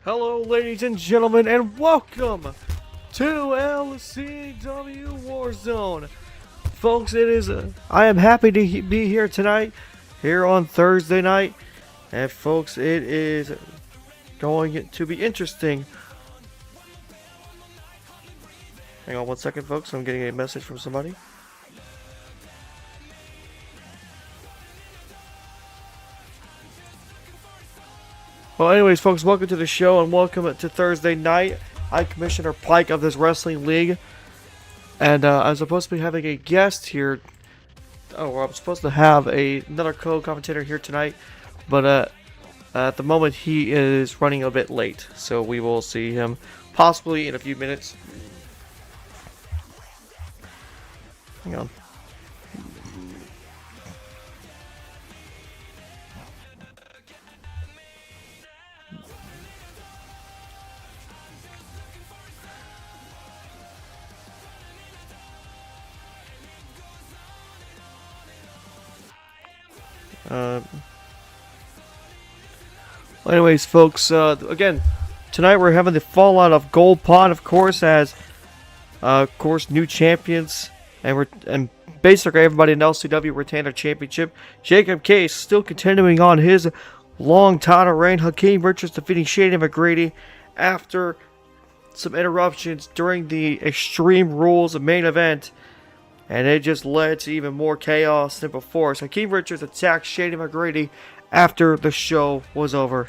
Hello, ladies and gentlemen, and welcome to LCW WarZone. Folks, I am happy to be here tonight, here on Thursday night. And folks, it is going to be interesting. Hang on one second, folks. I'm getting a message from somebody. Well, anyways, folks, welcome to the show and welcome to Thursday night. I'm Commissioner Pike of this wrestling league, and I'm supposed to be having a guest here. I'm supposed to have another co-commentator here tonight, but at the moment he is running a bit late, so we will see him possibly in a few minutes. Hang on. Well, anyways, folks, again, tonight we're having the fallout of Gold Pod, of course, as new champions, and basically everybody in LCW retained their championship. Jacob Case still continuing on his long title reign. Hakeem Richards defeating Shady McGrady after some interruptions during the Extreme Rules main event. And it just led to even more chaos than before. So Hakeem Richards attacked Shady McGrady after the show was over.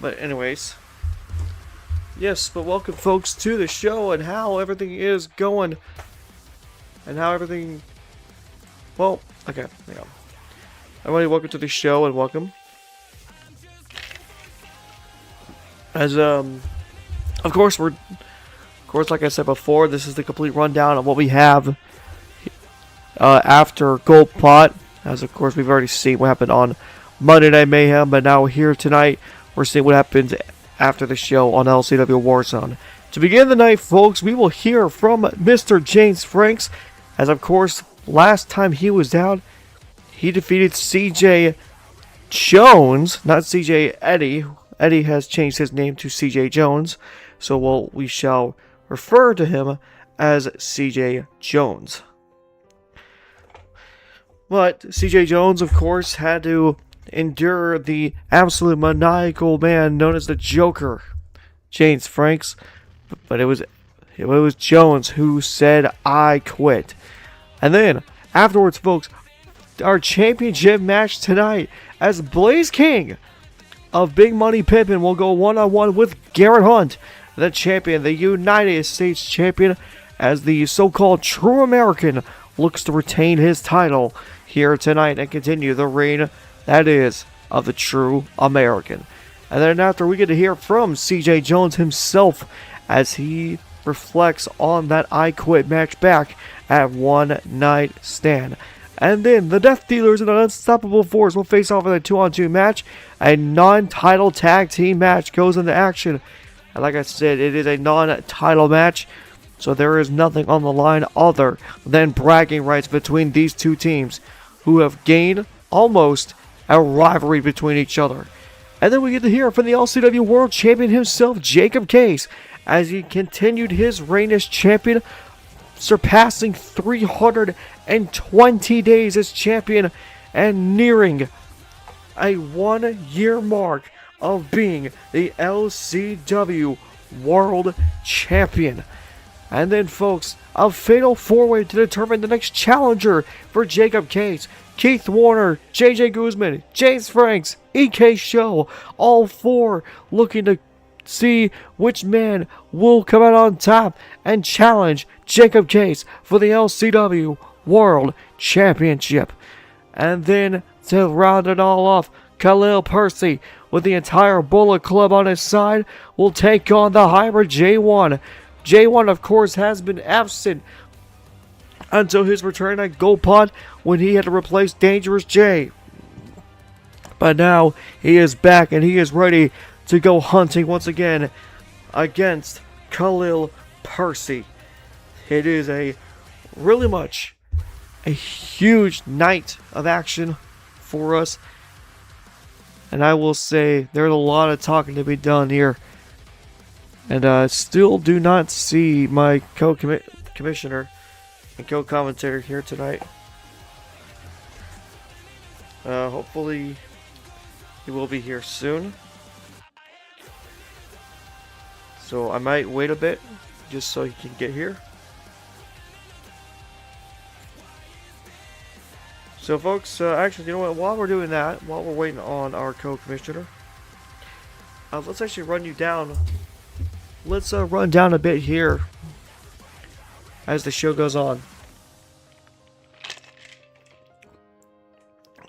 But anyways, yes, but welcome folks to the show and how everything is going. And how everything... Well, okay, hang on. Everybody, welcome to the show and welcome. As, of course, like I said before, this is the complete rundown of what we have after Gold Pot. As, of course, we've already seen what happened on Monday Night Mayhem, but now here tonight, we're seeing what happens after the show on LCW WarZone. To begin the night, folks, we will hear from Mr. James Franks, as of course, last time he was out, he defeated CJ Jones, not CJ Eddie. Eddie has changed his name to CJ Jones, so we shall refer to him as CJ Jones. But CJ Jones, of course, had to endure the absolute maniacal man known as the Joker, James Franks, but it was Jones who said, "I quit." And then afterwards, folks, our championship match tonight, as Blaze King of Big Money Pimpin' will go one-on-one with Garrett Hunt, the champion, the United States Champion, as the so-called true American looks to retain his title here tonight and continue the reign that is of the true American. And then after, we get to hear from CJ Jones himself as he reflects on that I Quit match back at One Night Stand. And then the Death Dealers and the Unstoppable Force will face off in a 2-on-2 match. A non-title tag team match goes into action. And like I said, it is a non-title match, so there is nothing on the line other than bragging rights between these two teams, who have gained almost a rivalry between each other. And then we get to hear from the LCW World Champion himself, Jacob Case, as he continued his reign as champion, surpassing 320 days as champion and nearing a 1-year mark of being the LCW World Champion. And then, folks, a fatal 4-way to determine the next challenger for Jacob Case. Keith Warner, JJ Guzman, James Franks, EK Show, all four looking to see which man will come out on top and challenge Jacob Case for the LCW World Championship. And then, to round it all off, Khalil Percy, with the entire Bullet Club on his side, will take on the hybrid J1. J1, of course, has been absent until his return at Gold Pod when he had to replace Dangerous J. But now he is back and he is ready to go hunting once again against Khalil Percy. It is really much a huge night of action for us. And I will say there's a lot of talking to be done here. And I still do not see my co-commissioner and co-commentator here tonight. Hopefully he will be here soon. So I might wait a bit just so he can get here. So folks, actually, you know what, while we're doing that, while we're waiting on our co-commissioner, let's actually run you down. Let's run down a bit here as the show goes on.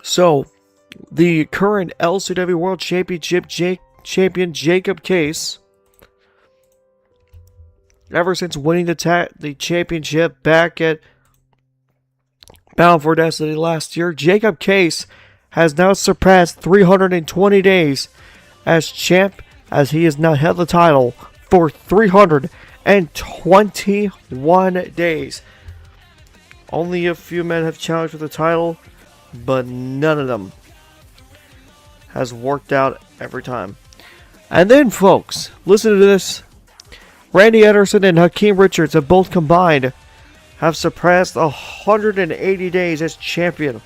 So, the current LCW World Championship champion Jacob Case, ever since winning the championship back at Bound for Destiny last year, Jacob Case has now surpassed 320 days as champ, as he has now held the title for 321 days. Only a few men have challenged for the title, but none of them has worked out every time. And then, folks, listen to this. Randy Ederson and Hakeem Richards have both combined have surpassed 180 days as champion.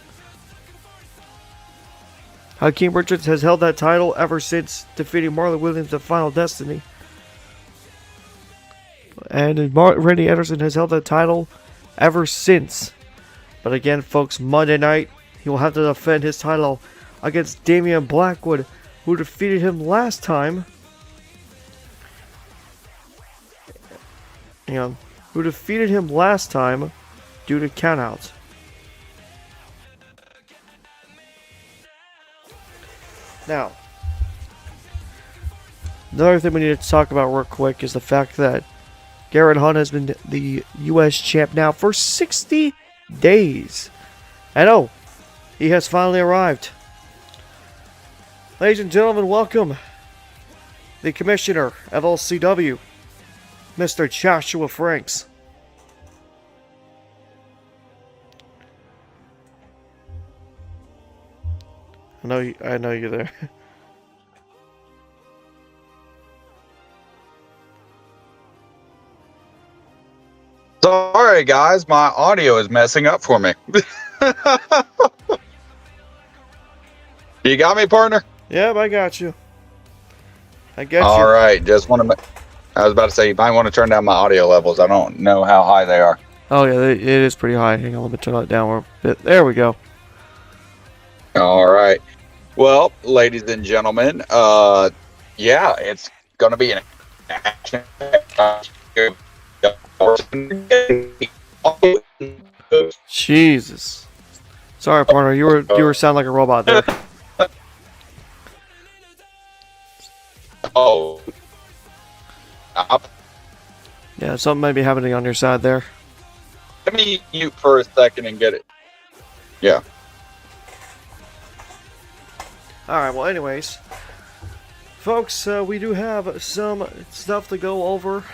Hakeem Richards has held that title ever since defeating Marlon Williams at Final Destiny. And Randy Ederson has held that title ever since. But again, folks, Monday night, he will have to defend his title against Damian Blackwood, who defeated him last time. Who defeated him last time due to countouts. Now, another thing we need to talk about real quick is the fact that Garrett Hunt has been the U.S. champ now for 60 days. And oh, he has finally arrived. Ladies and gentlemen, welcome the commissioner of LCW, Mr. Joshua Franks. I know you're there. Sorry guys, my audio is messing up for me. You got me, partner? Yep, I got you. I got you. All right, just want to. I was about to say, you might want to turn down my audio levels. I don't know how high they are. Oh, yeah, it is pretty high. Hang on, let me turn it down a bit. There we go. All right. Well, ladies and gentlemen, yeah, it's going to be an action. Jesus. Sorry, partner. You were sounding like a robot there. Oh. Yeah, something might be happening on your side there. Let me mute for a second and get it. Yeah. Alright, well, anyways. Folks, we do have some stuff to go over.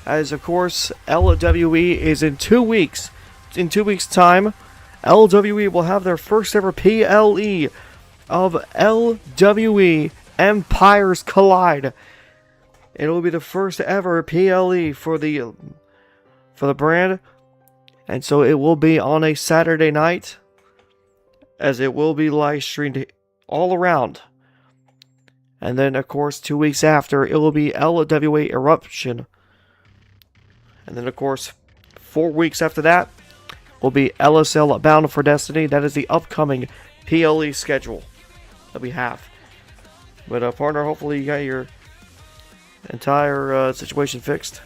As, of course, LWE is in 2 weeks. In 2 weeks' time, LWE will have their first ever PLE of LWE Empires Collide. It will be the first ever PLE for the brand, and so it will be on a Saturday night, as it will be live streamed all around. And then, of course, 2 weeks after, it will be LWA Eruption. And then, of course, 4 weeks after that will be LSL Bound for Destiny. That is the upcoming PLE schedule that we have. But, partner, hopefully you got your entire situation fixed.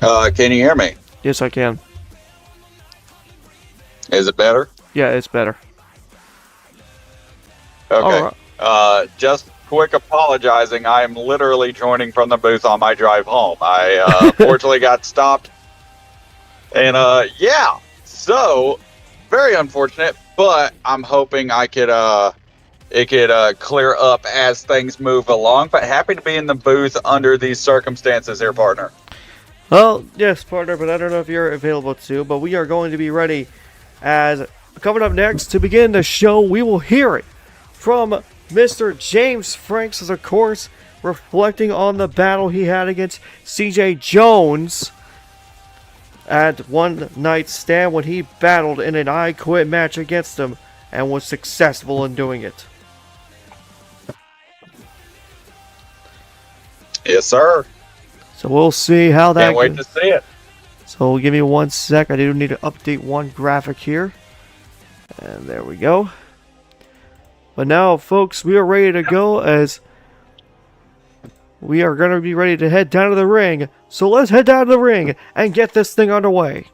Can you hear me? Yes, I can. Is it better? Yeah, it's better. Okay. Right. Just quick apologizing. I am literally joining from the booth on my drive home. I fortunately got stopped. And yeah, so very unfortunate. but I'm hoping it could clear up as things move along. But happy to be in the booth under these circumstances here, partner. Well, yes, partner, but I don't know if you're available to. But we are going to be ready. As coming up next to begin the show, we will hear it from Mr. James Franks, of course, reflecting on the battle he had against CJ Jones at One Night Stand when he battled in an I Quit match against him and was successful in doing it. Yes, sir. So we'll see how that Can't wait to see it. So give me 1 sec. I do need to update one graphic here. And there we go. But now, folks, we are ready to go as we are going to be ready to head down to the ring. So let's head down to the ring and get this thing underway.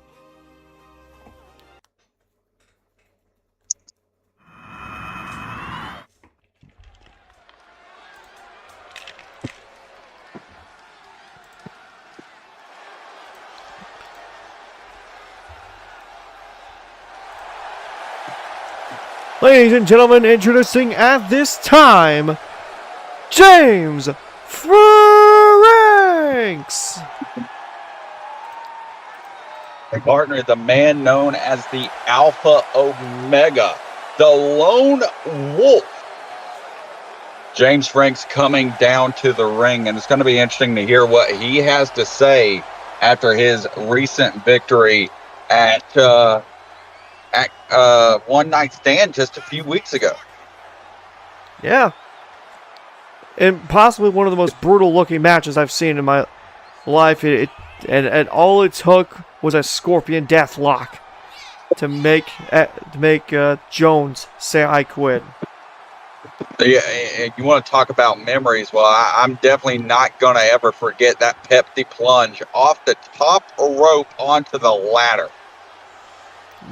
Ladies and gentlemen, introducing at this time, James Franks! Partner, the man known as the Alpha Omega, the Lone Wolf. James Franks coming down to the ring, and it's going to be interesting to hear what he has to say after his recent victory at One Night Stand just a few weeks ago. Yeah. And possibly one of the most brutal looking matches I've seen in my life. And all it took was a Scorpion Deathlock to make Jones say I quit. Yeah, you want to talk about memories? Well, I'm definitely not going to ever forget that Pepsi plunge off the top rope onto the ladder.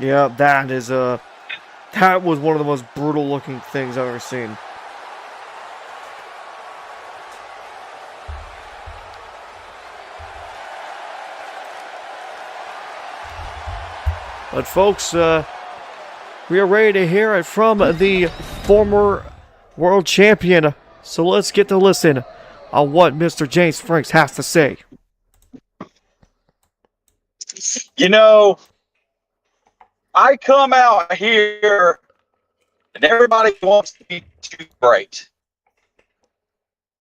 Yeah, that was one of the most brutal looking things I've ever seen. But folks, we are ready to hear it from the former world champion. So let's get to listen on what Mr. James Franks has to say. You know, I come out here and everybody wants to be too great.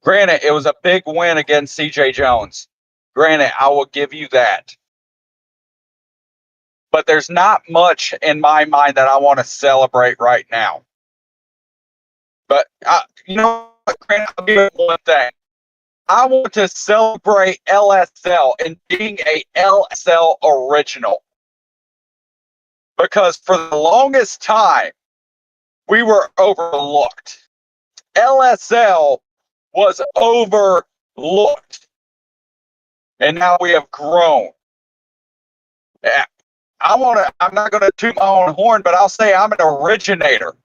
Granted, it was a big win against CJ Jones. Granted, I will give you that. But there's not much in my mind that I want to celebrate right now. But, you know what, Granted, I'll give you one thing. I want to celebrate LSL and being a LSL original. Because for the longest time, we were overlooked. LSL was overlooked. And now we have grown. I'm not going to toot my own horn, but I'll say I'm an originator.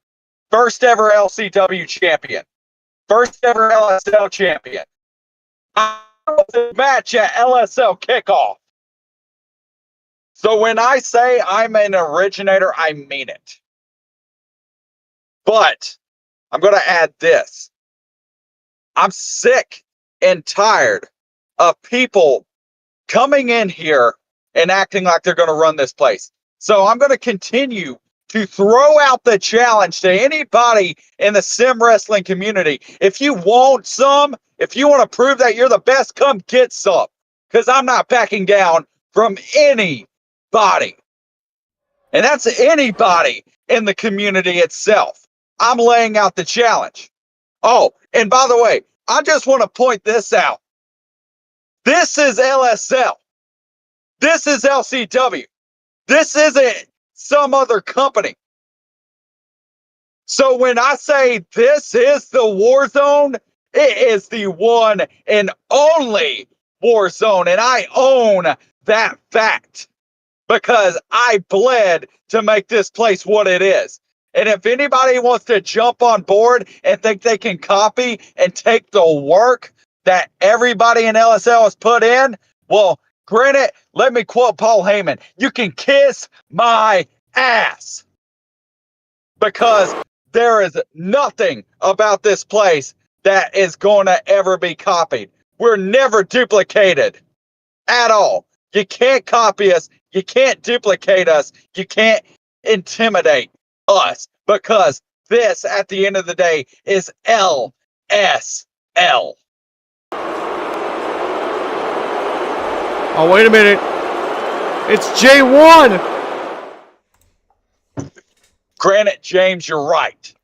First ever LCW champion. First ever LSL champion. I was in a match at LSL kickoff. So when I say I'm an originator, I mean it. But I'm going to add this. I'm sick and tired of people coming in here and acting like they're going to run this place. So I'm going to continue to throw out the challenge to anybody in the sim wrestling community. If you want some, if you want to prove that you're the best, come get some. Because I'm not backing down from anybody. And that's anybody in the community itself. I'm laying out the challenge. Oh, and by the way, I just want to point this out. This is LSL. This is LCW. This isn't some other company. So when I say this is the WarZone, it is the one and only WarZone. And I own that fact because I bled to make this place what it is. And if anybody wants to jump on board and think they can copy and take the work that everybody in LSL has put in, well, granted, let me quote Paul Heyman. You can kiss my ass. because there is nothing about this place that is going to ever be copied. We're never duplicated at all. You can't copy us. You can't duplicate us. You can't intimidate us, because this, at the end of the day, is LSL. Oh, wait a minute. It's J1. Granted, James, you're right.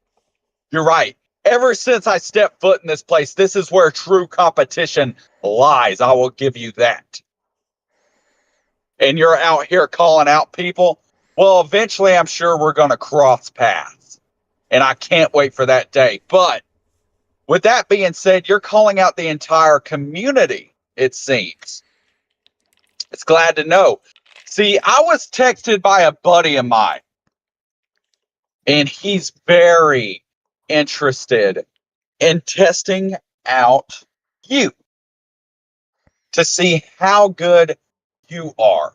You're right. Ever since I stepped foot in this place, this is where true competition lies. I will give you that. And you're out here calling out people. Well, eventually, I'm sure we're going to cross paths. And I can't wait for that day. But with that being said, you're calling out the entire community, it seems. It's glad to know. See, I was texted by a buddy of mine, and he's very interested in testing out you to see how good you are.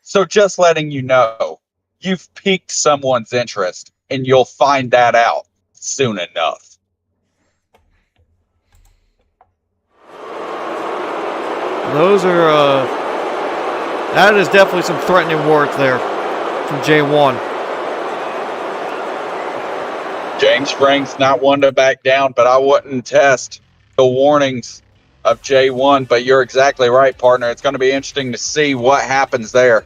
So just letting you know, you've piqued someone's interest, and you'll find that out soon enough. Those are, that is definitely some threatening words there from J1. James Frank's not one to back down, but I wouldn't test the warnings of J1. But you're exactly right, partner. It's going to be interesting to see what happens there.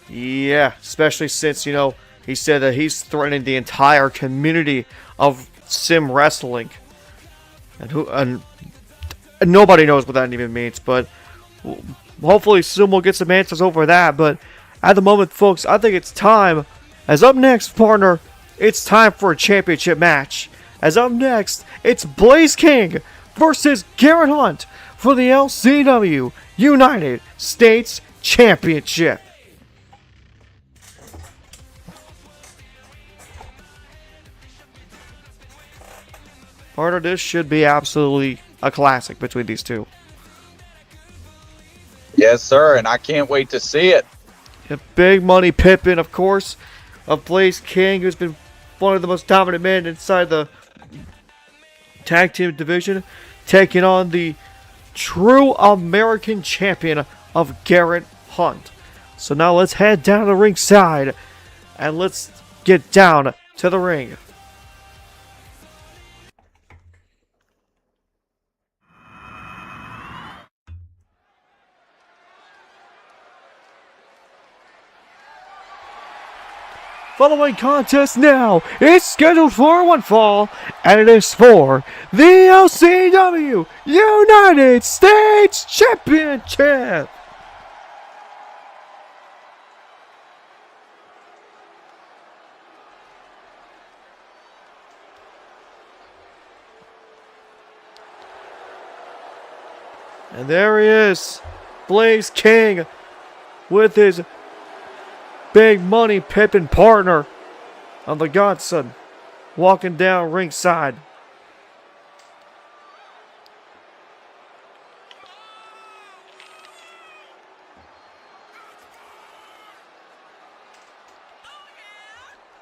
Yeah, especially since, he said that he's threatening the entire community of sim wrestling. And nobody knows what that even means, but hopefully soon we'll get some answers over that. But at the moment, folks, I think it's time. As up next, partner, it's time for a championship match. As up next, it's Blaze King versus Garrett Hunt for the LCW United States Championship. Partner, this should be absolutely a classic between these two. Yes, sir, and I can't wait to see it. Big Money Pippin, of course, of Blaze King, who's been one of the most dominant men inside the tag team division, taking on the true American champion of Garrett Hunt. So now let's head down to the ringside and let's get down to the ring. Following contest now is scheduled for one fall, and it is for the LCW United States Championship. And there he is, Blaze King, with his Big Money Pippin partner of the Godson, walking down ringside.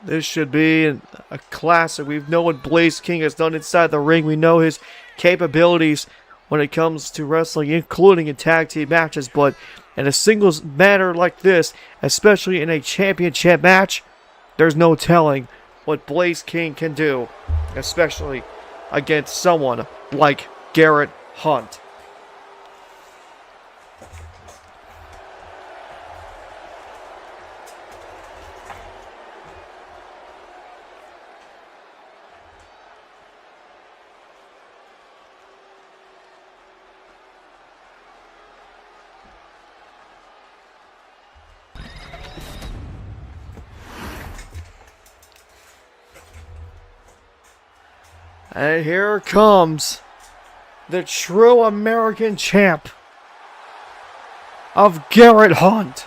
This should be a classic. We know what Blaze King has done inside the ring. We know his capabilities when it comes to wrestling, including in tag team matches, but in a singles matter like this, especially in a championship match, there's no telling what Blaze King can do, especially against someone like Garrett Hunt. And here comes the true American champ of Garrett Hunt.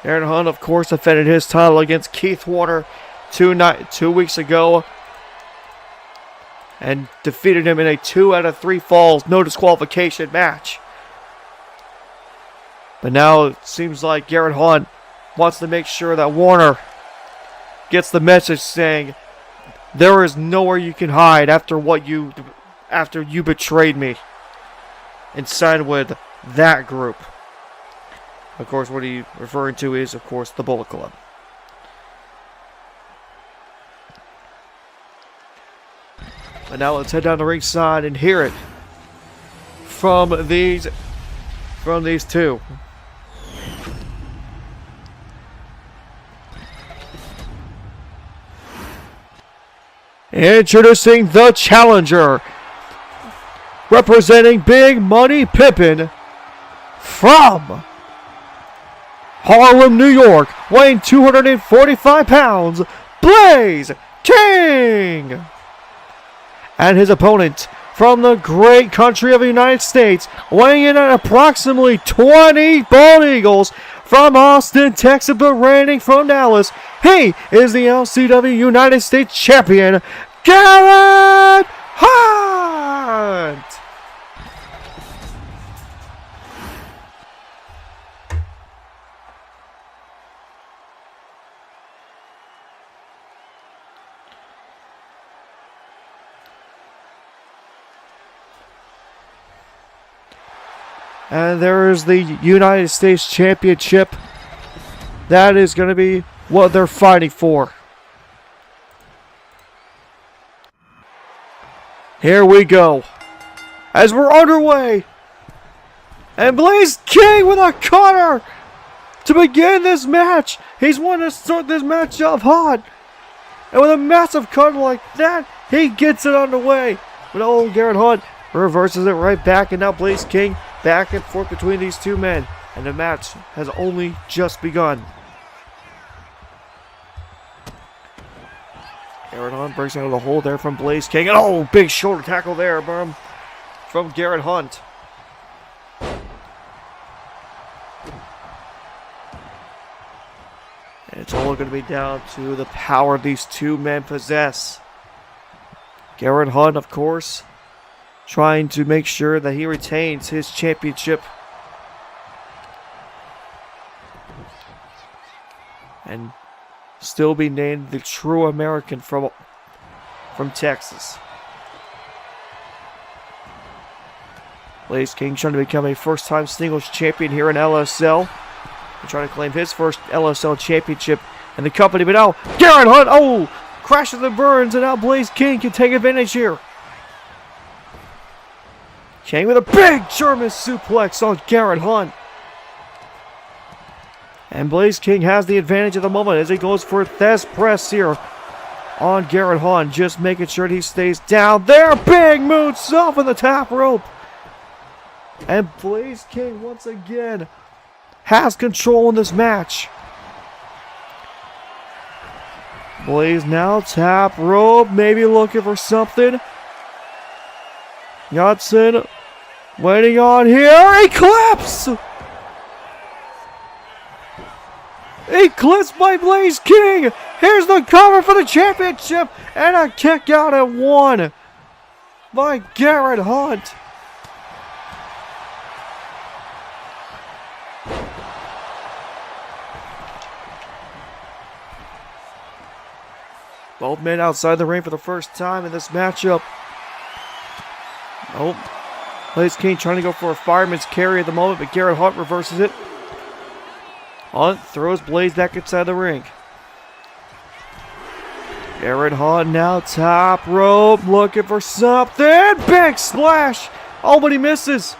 Garrett Hunt, of course, defended his title against Keith Warner 2 weeks ago and defeated him in a 2 out of 3 falls, no disqualification match. But now it seems like Garrett Hunt wants to make sure that Warner gets the message saying, there is nowhere you can hide after you betrayed me and signed with that group. Of course, what he's referring to is, of course, the Bullet Club. But now let's head down the ringside and hear it from these two. Introducing the challenger, representing Big Money Pimpin' from Harlem, New York, weighing 245 pounds, Blaze King! And his opponent from the great country of the United States, weighing in at approximately 20 Bald Eagles, from Austin, Texas, but reigning from Dallas, he is the LCW United States Champion, Garrett Hunt! And there is the United States Championship. That is going to be what they're fighting for. Here we go. As we're underway. And Blaze King with a cutter to begin this match. He's wanted to start this match off hot. And with a massive cutter like that, he gets it underway. But old Garrett Hunt reverses it right back. And now Blaze King back and forth between these two men. And the match has only just begun. Garrett Hunt breaks out of the hole there from Blaze King. And oh, big shoulder tackle there from Garrett Hunt. And it's all going to be down to the power these two men possess. Garrett Hunt, of course, trying to make sure that he retains his championship. And still be named the true American from Texas. Blaze King trying to become a first-time singles champion here in LSL. And trying to claim his first LSL championship in the company. But now, Garrett Hunt, crashes and burns, and now Blaze King can take advantage here. King with a big German suplex on Garrett Hunt. And Blaze King has the advantage at the moment as he goes for a Thez press here on Garrett Hunt. Just making sure that he stays down there. Big moonsault on the top rope. And Blaze King once again has control in this match. Blaze now top rope, maybe looking for something. Yotson waiting on here. Eclipse! Eclipse by Blaze King. Here's the cover for the championship. And a kick out at 1 by Garrett Hunt. Both men outside the ring for the first time in this matchup. Nope. Blaze King trying to go for a fireman's carry at the moment, but Garrett Hunt reverses it. Hunt throws Blaze back inside the ring. Garrett Hunt now top rope, looking for something. Big splash. Oh, but he misses.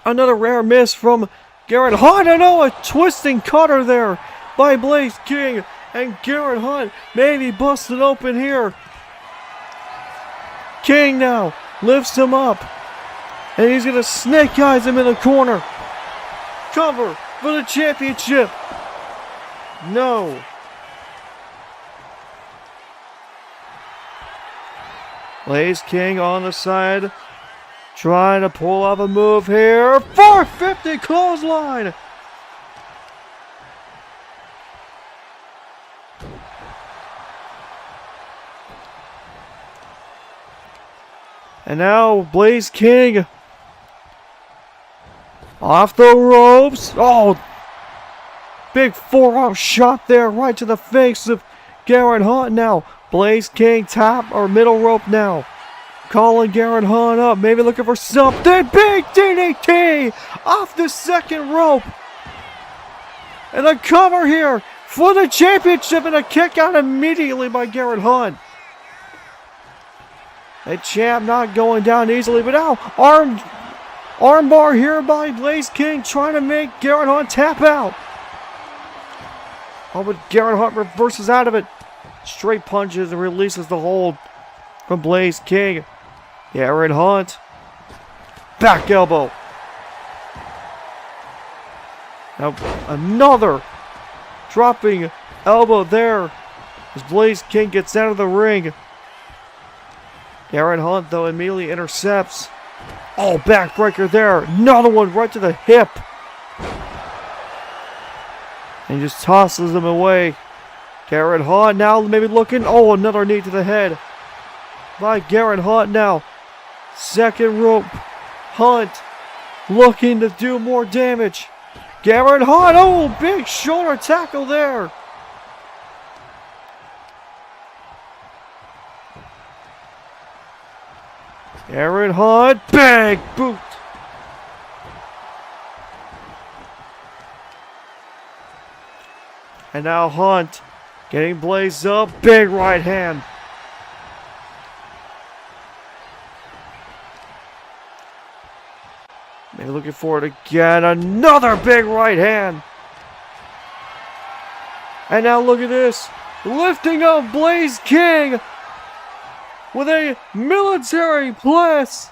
Another rare miss from Garrett Hunt. I know, a twisting cutter there by Blaze King. And Garrett Hunt maybe busted open here. King now lifts him up. And he's going to snake eyes him in the corner. Cover for the championship. No. Blaze King on the side. Trying to pull off a move here. 450 clothesline. And now Blaze King off the ropes. Oh, big forearm shot there right to the face of Garrett Hunt. Now Blaze King top or middle rope now. Calling Garrett Hunt up, maybe looking for something. Big DDT off the second rope. And a cover here for the championship, and a kick out immediately by Garrett Hunt. The champ not going down easily, but now armbar here by Blaze King, trying to make Garrett Hunt tap out. Oh, but Garrett Hunt reverses out of it. Straight punches and releases the hold from Blaze King. Garrett Hunt. Back elbow. Now another dropping elbow there as Blaze King gets out of the ring. Garrett Hunt, though, immediately intercepts. Oh, backbreaker there. Another one right to the hip. And he just tosses him away. Garrett Hunt now maybe looking. Oh, another knee to the head by Garrett Hunt now. Second rope. Hunt looking to do more damage. Garrett Hunt. Oh, big shoulder tackle there. Garrett Hunt. Big boot. And now Hunt getting blazed up. Big right hand. Maybe looking for it again. Another big right hand. And now look at this. Lifting up Blaze King with a military press.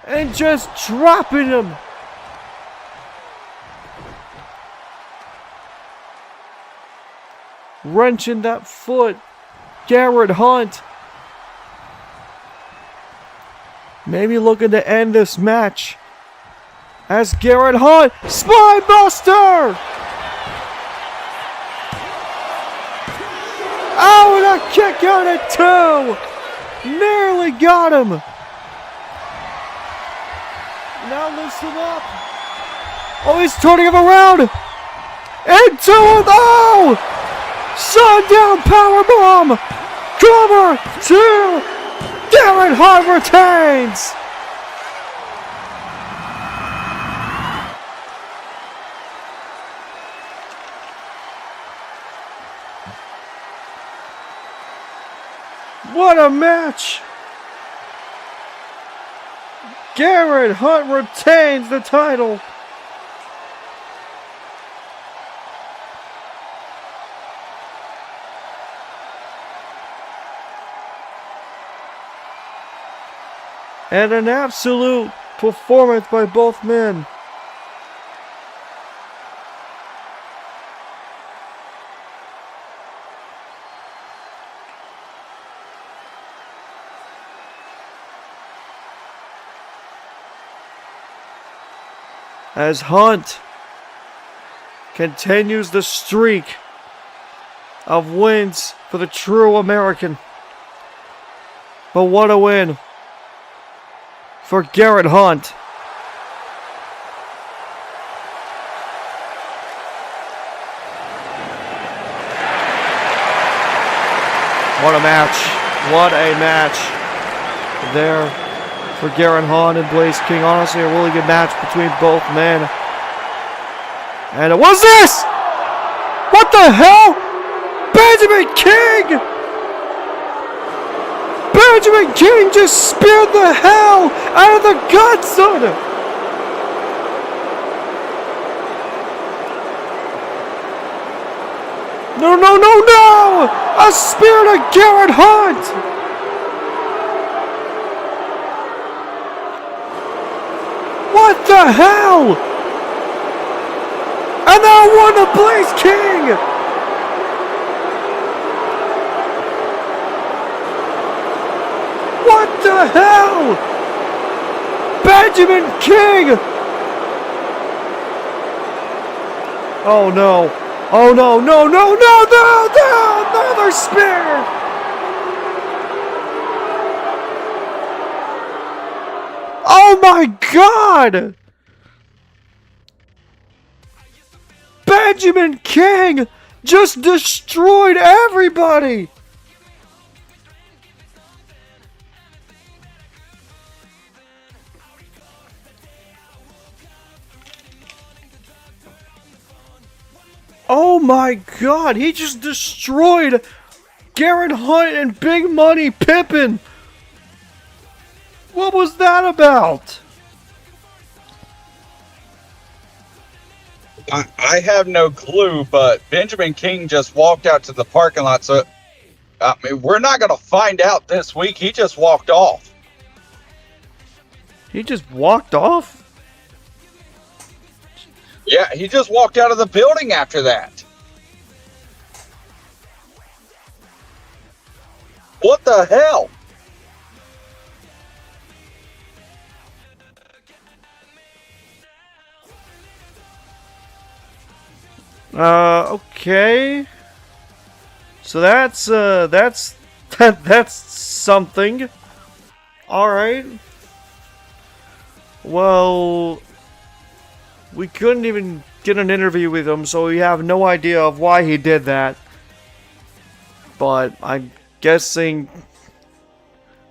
And just dropping him. Wrenching that foot. Garrett Hunt. Maybe looking to end this match. As Garrett Hunt, Spine Buster! Oh, and a kick out at 2! Nearly got him! Now lifts him up. Oh, he's turning him around! Into it! Oh! Sundown powerbomb! Cover 2! Garrett Hunt retains! What a match! Garrett Hunt retains the title. And an absolute performance by both men. As Hunt continues the streak of wins for the true American. But what a win for Garrett Hunt. What a match. What a match there for Garrett Hunt and Blaze King. Honestly, a really good match between both men. And it was this! What the hell? Benjamin King! Benjamin King just speared the hell out of the guts on him! No, no, no, no! A spear to Garrett Hunt! What the hell? And now one to Blaze King! What the hell? Benjamin King! Oh no. Oh no, no, no, no, no, no! Another spear! Oh my God! Benjamin King just destroyed everybody! Oh my God, he just destroyed Garrett Hunt and Big Money Pippin! What was that about? I have no clue, but Benjamin King just walked out to the parking lot. So, I mean, we're not going to find out this week. He just walked off. He just walked off? Yeah, he just walked out of the building after that. What the hell? Okay. So that's that's something. All right. Well, we couldn't even get an interview with him, so we have no idea of why he did that. But I'm guessing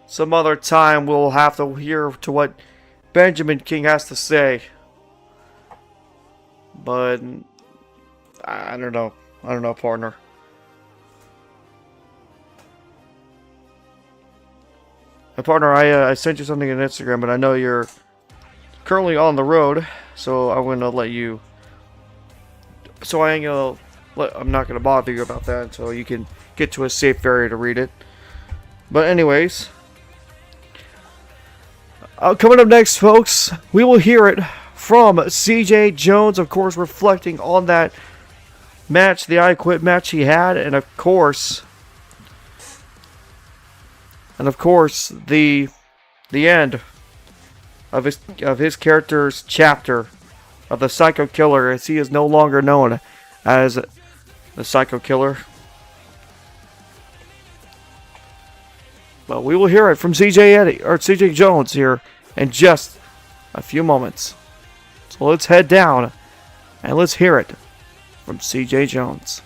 some other time we'll have to hear to what Benjamin King has to say. But I don't know. I don't know, partner. Partner, I sent you something on Instagram, but I know you're currently on the road, so I'm gonna let you. So I'm not gonna bother you about that until you can get to a safe area to read it. But anyways, coming up next, folks, we will hear it from CJ Jones, of course, reflecting on that match, the I Quit match he had, and of course, the end of his character's chapter of the Psycho Killer, as he is no longer known as the Psycho Killer. Well, we will hear it from CJ Jones here in just a few moments. So let's head down and let's hear it from CJ Jones.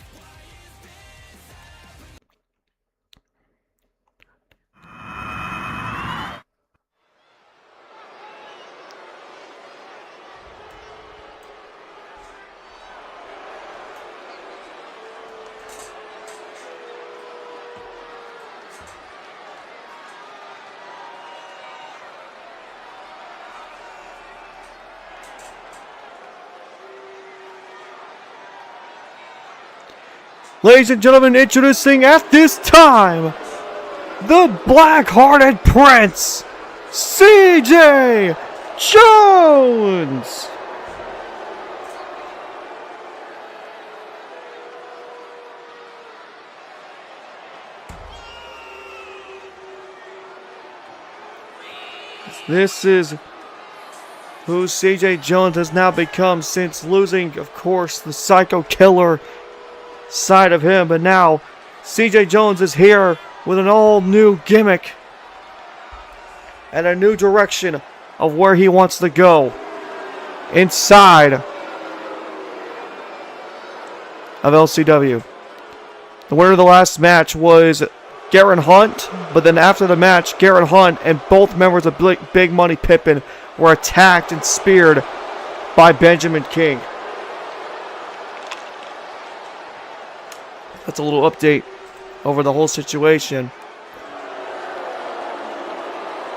Ladies and gentlemen, introducing at this time, the Black-Hearted Prince, CJ Jones! This is who CJ Jones has now become since losing, of course, the Psycho Killer side of him, but now CJ Jones is here with an all-new gimmick and a new direction of where he wants to go inside of LCW. The winner of the last match was Garrett Hunt, but then after the match, Garrett Hunt and both members of Big Money Pippin were attacked and speared by Benjamin King. That's a little update over the whole situation.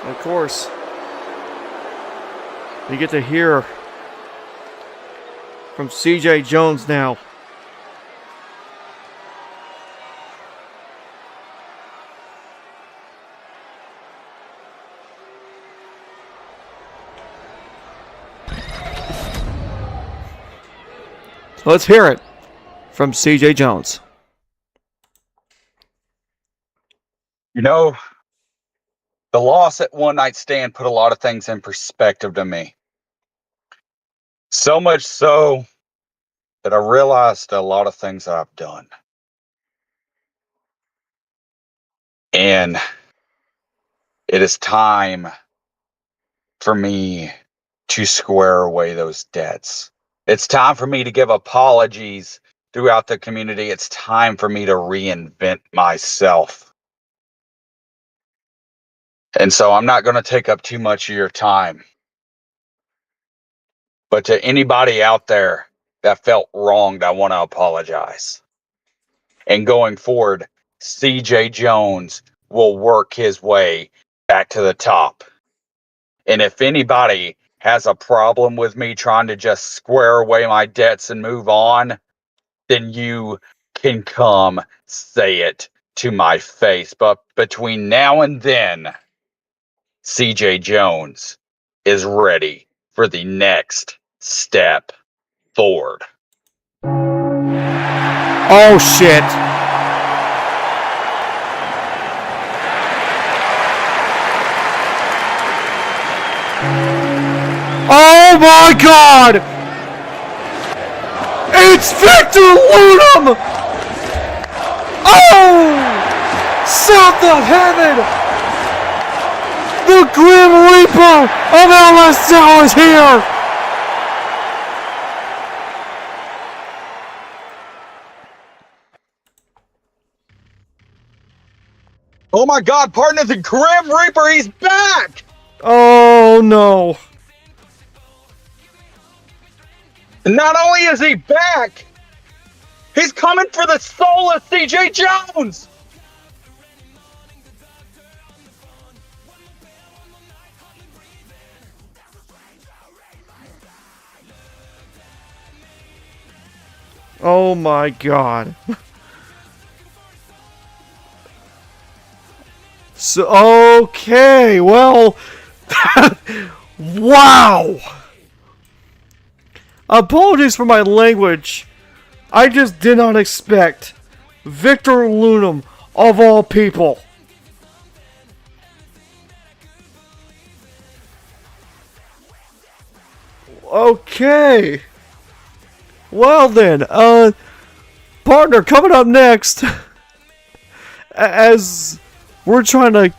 And of course, you get to hear from CJ Jones now. So let's hear it from CJ Jones. You know, the loss at One Night Stand put a lot of things in perspective to me. So much so that I realized a lot of things that I've done. And it is time for me to square away those debts. It's time for me to give apologies throughout the community. It's time for me to reinvent myself. And so I'm not going to take up too much of your time. But to anybody out there that felt wronged, I want to apologize. And going forward, CJ Jones will work his way back to the top. And if anybody has a problem with me trying to just square away my debts and move on, then you can come say it to my face. But between now and then, CJ Jones is ready for the next step forward. Oh, shit. Oh, my God. It's Victor Lunam. Oh, south of heaven. The Grim Reaper of LSL is here. Oh my God, partner, the Grim Reaper, he's back! Oh no. Not only is he back, he's coming for the soul of CJ Jones! Oh my God. So, okay, well, wow. Apologies for my language. I just did not expect Victor Lunam, of all people. Okay. Well then, partner, coming up next, as we're trying to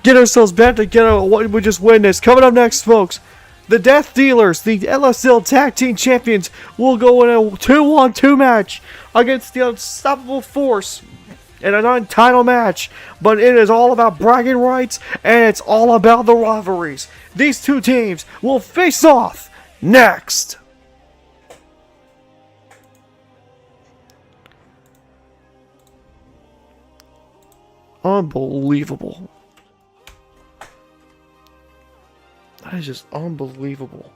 get ourselves back together, what we just witnessed. Coming up next, folks, the Death Dealers, the LSL Tag Team Champions, will go in a 2-on-2 match against the Unstoppable Force in a non-title match. But it is all about bragging rights, and it's all about the rivalries. These two teams will face off next. Unbelievable. That is just unbelievable.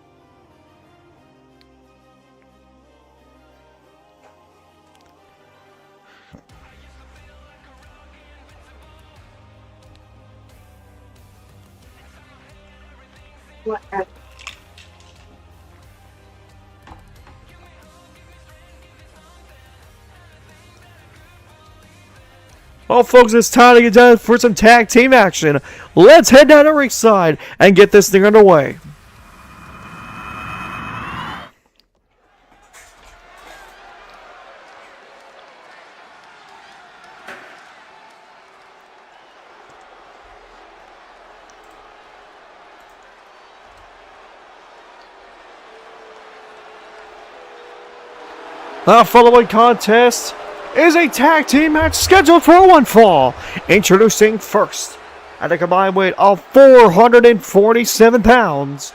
What? Well, folks, it's time to get down for some tag team action. Let's head down to ringside and get this thing underway. Our following contest is a tag team match scheduled for one fall. Introducing first, at a combined weight of 447 pounds,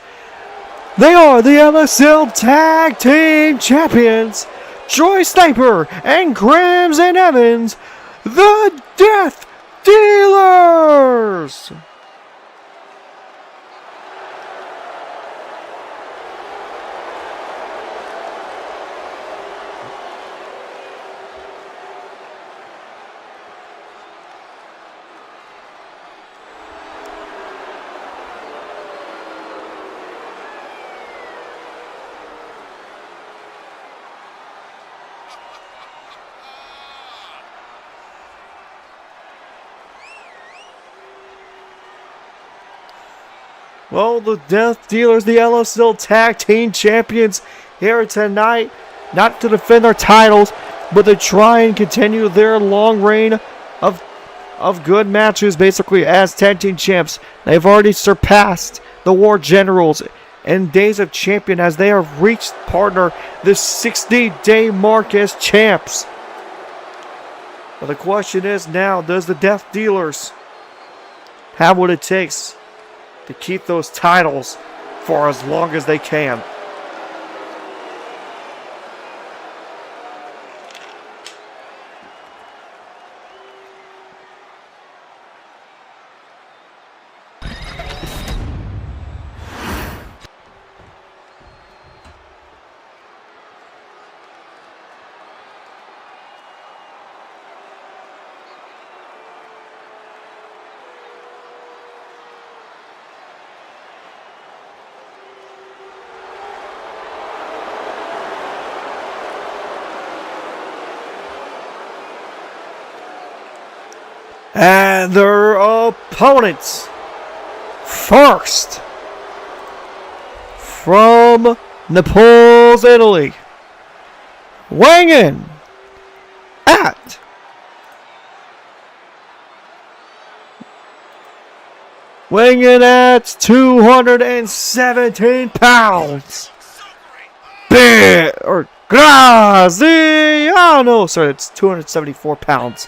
they are the LSL Tag Team Champions, Troy Sniper and Grams and Evans, the Death Dealers! Well, the Death Dealers, the LSL Tag Team Champions, here tonight, not to defend their titles, but to try and continue their long reign of good matches, basically, as Tag Team Champs. They've already surpassed the War Generals and Days of Champion as they have reached, partner, the 60-day mark as champs. But the question is now, does the Death Dealers have what it takes to keep those titles for as long as they can? And their opponents, first, from Naples, Italy, weighing in at 217 pounds. Graziano. Sorry, it's 274 pounds.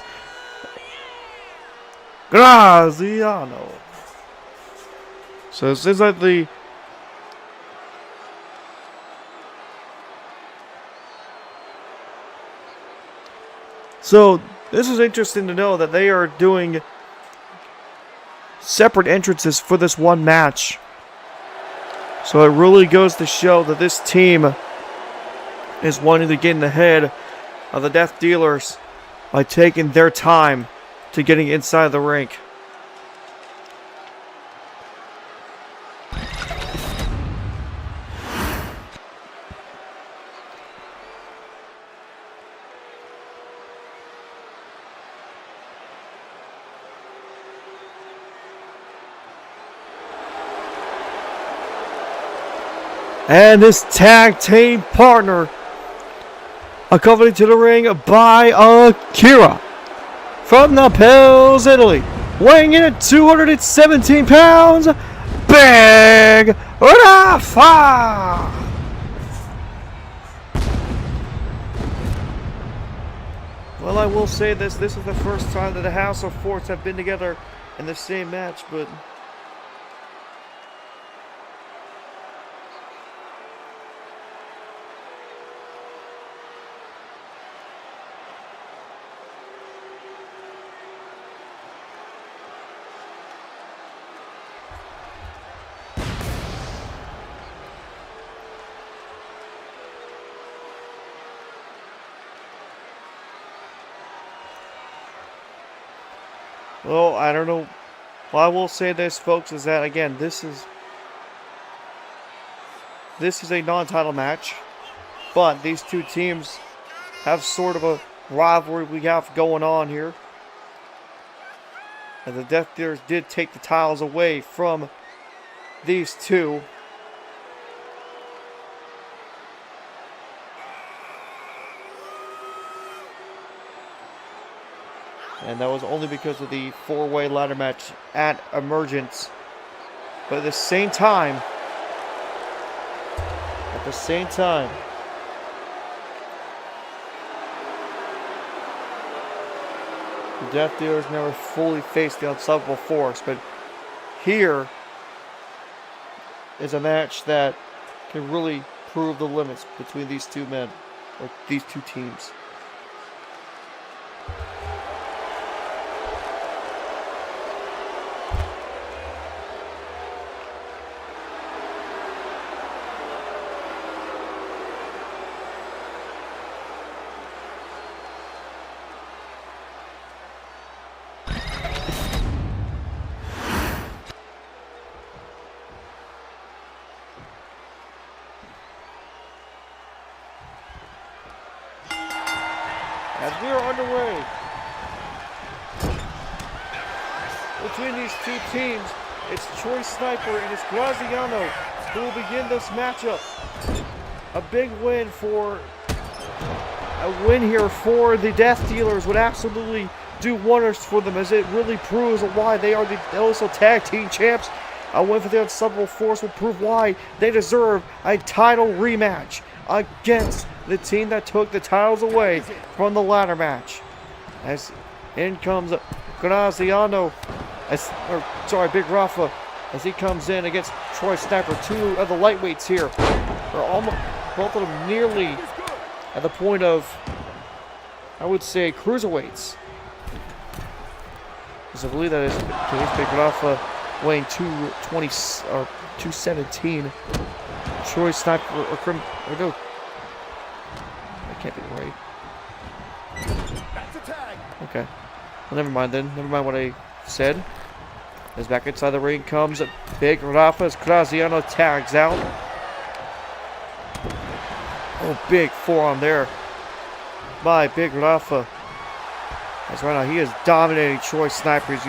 Graziano. So this is like the this is interesting to know that they are doing separate entrances for this one match. So it really goes to show that this team is wanting to get in the head of the Death Dealers by taking their time to getting inside the rink. And his tag team partner, accompanied to the ring by Akira from Naples, Italy, weighing in at 217 pounds, Big Rafa. Well, I will say this is the first time that the House of Force have been together in the same match, but well, I don't know. Well, I will say this, folks, is that, again, this is a non-title match, but these two teams have sort of a rivalry we have going on here. And the Death Dealers did take the titles away from these two. And that was only because of the four-way ladder match at Emergence. But at the same time, the Death Dealers never fully faced the Unstoppable Force. But here is a match that can really prove the limits between these two men, or these two teams. As we are underway between these two teams, it's Choice Sniper and it's Graziano who will begin this matchup. A big win here for the Death Dealers would absolutely do wonders for them, as it really proves why they are the LSL Tag Team Champs A win for the Unstoppable Force will prove why they deserve a title rematch against the team that took the titles away from the ladder match. As in comes Graziano, Big Rafa, as he comes in against Troy Sniper. Two of the lightweights here are almost, both of them nearly at the point of, I would say, cruiserweights. Because I believe that is Big Rafa weighing 220 or 217. Troy Sniper or no, that can't be right. Okay, well, never mind then. Never mind what I said. As back inside the ring comes Big Rafa as Graziano tags out. Oh, big forearm there by Big Rafa. As right now he is dominating Troy Sniper, as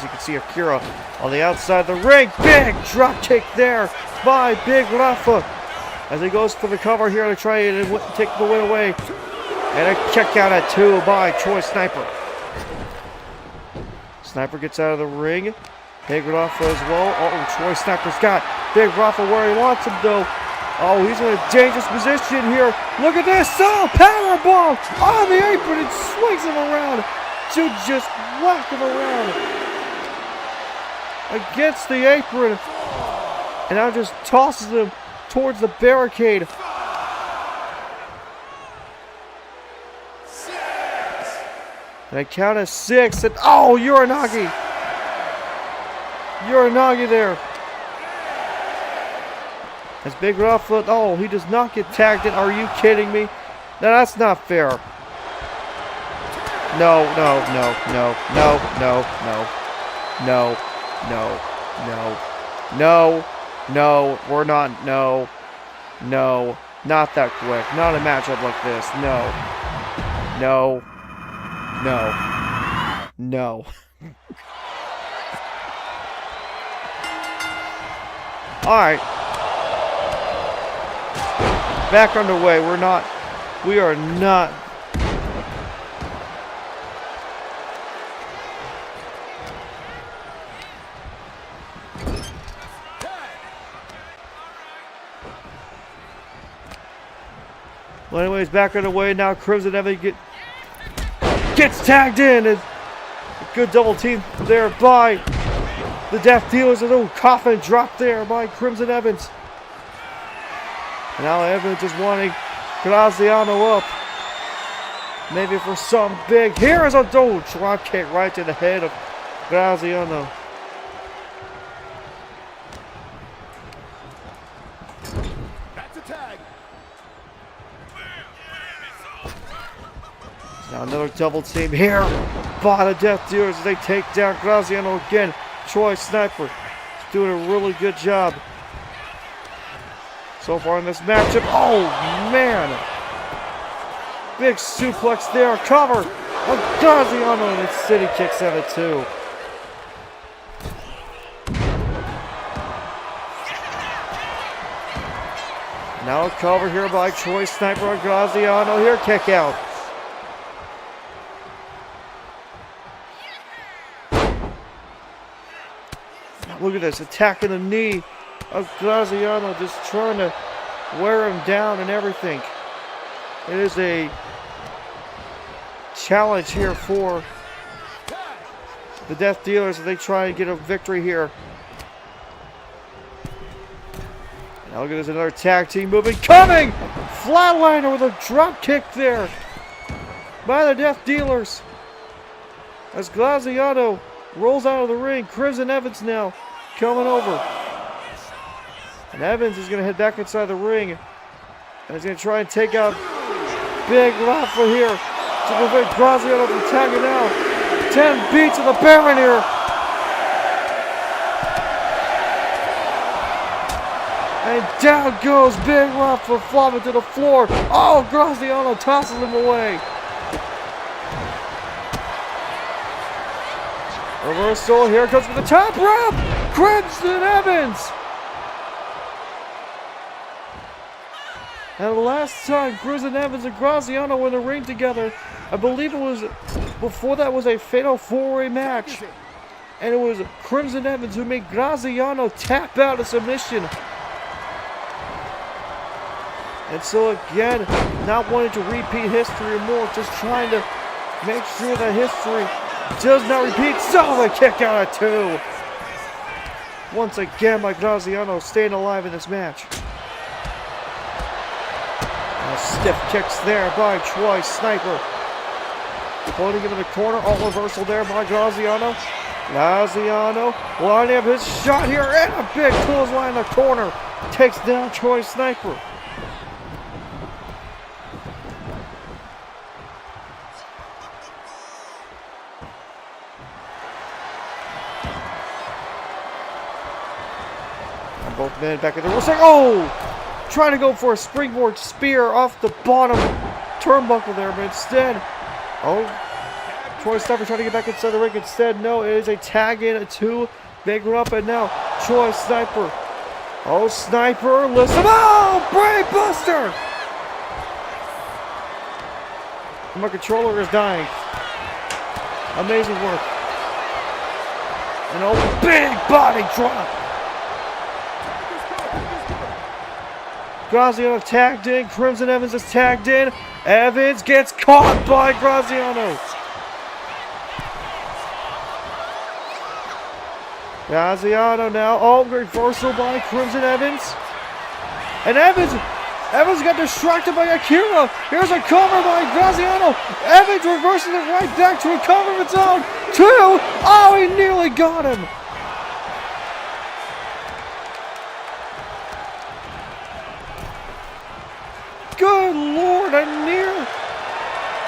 you can see Akira on the outside of the ring. Big drop kick there by Big Rafa as he goes for the cover here to try and take the win away. And a kick out at 2 by Troy Sniper. Sniper gets out of the ring. Big Rafa as well. Oh, Troy Sniper's got Big Rafa where he wants him though. Oh, he's in a dangerous position here. Look at this. Oh, powerbomb on the apron and swings him around to just whack him around against the apron. And now just tosses him towards the barricade. And I count as 6. And oh, Uranagi. Uranagi there. As Big Rafa, oh, he does not get tagged in. Are you kidding me? No, that's not fair. No, no, no, no, no, no, no, no, no, no, no, no, we're not, no, no, not that quick. Not a matchup like this. No, no, no, no. All right. Back underway. We are not. Well, anyways, back underway now. Crimson Evans gets tagged in. A good double team there by the Death Dealers. A little coffin drop there by Crimson Evans. And now Evans is wanting Graziano up. Maybe for some big. Here is a drop kick right to the head of Graziano. That's a tag. Now another double team here by the Death Dealers as they take down Graziano again. Troy Sniper is doing a really good job so far in this matchup. Oh, man. Big suplex there. Cover of Graziano, and City kicks out at 2. Now a cover here by Troy Sniper on Graziano. Here, kick out. Look at this, attacking the knee of Graziano, just trying to wear him down and everything. It is a challenge here for the Death Dealers as they try and get a victory here. Now look at this, another tag team moving, coming! Flatliner with a drop kick there by the Death Dealers. As Graziano rolls out of the ring, Crimson Evans now coming over. And Evans is going to head back inside the ring. And he's going to try and take out Big Rafa here to prevent Graziano from tagging out. 10 beats of the Baron here. And down goes Big Rafa, flopping to the floor. Oh, Graziano tosses him away. Reversal, here comes from the top rope. Crimson Evans. And the last time Crimson Evans and Graziano were in the ring together, I believe it was, before that was a fatal 4-way match. And it was Crimson Evans who made Graziano tap out of submission. And so again, not wanting to repeat history or more, just trying to make sure that history does not repeat. So the kick out at 2. Once again by Graziano staying alive in this match. Stiff kicks there by Troy Sniper. Floating him in the corner. All reversal there by Graziano. Graziano lining up his shot here. And a big clothesline in the corner. Takes down Troy Sniper. And both men back in the ring. Oh! Trying to go for a springboard spear off the bottom turnbuckle there, but instead, Troy Sniper trying to get back inside the ring. Instead, no, it is a tag in at 2. Big up, and now Troy Sniper. Oh, Sniper, listen. Oh, Brain Buster! My controller is dying. Amazing work. And big body drop. Graziano tagged in. Crimson Evans is tagged in. Evans gets caught by Graziano. Graziano now. Oh, reversal by Crimson Evans. And Evans got distracted by Akira. Here's a cover by Graziano. Evans reverses it right back to a cover of its own. 2. Oh, he nearly got him. Good Lord, a near.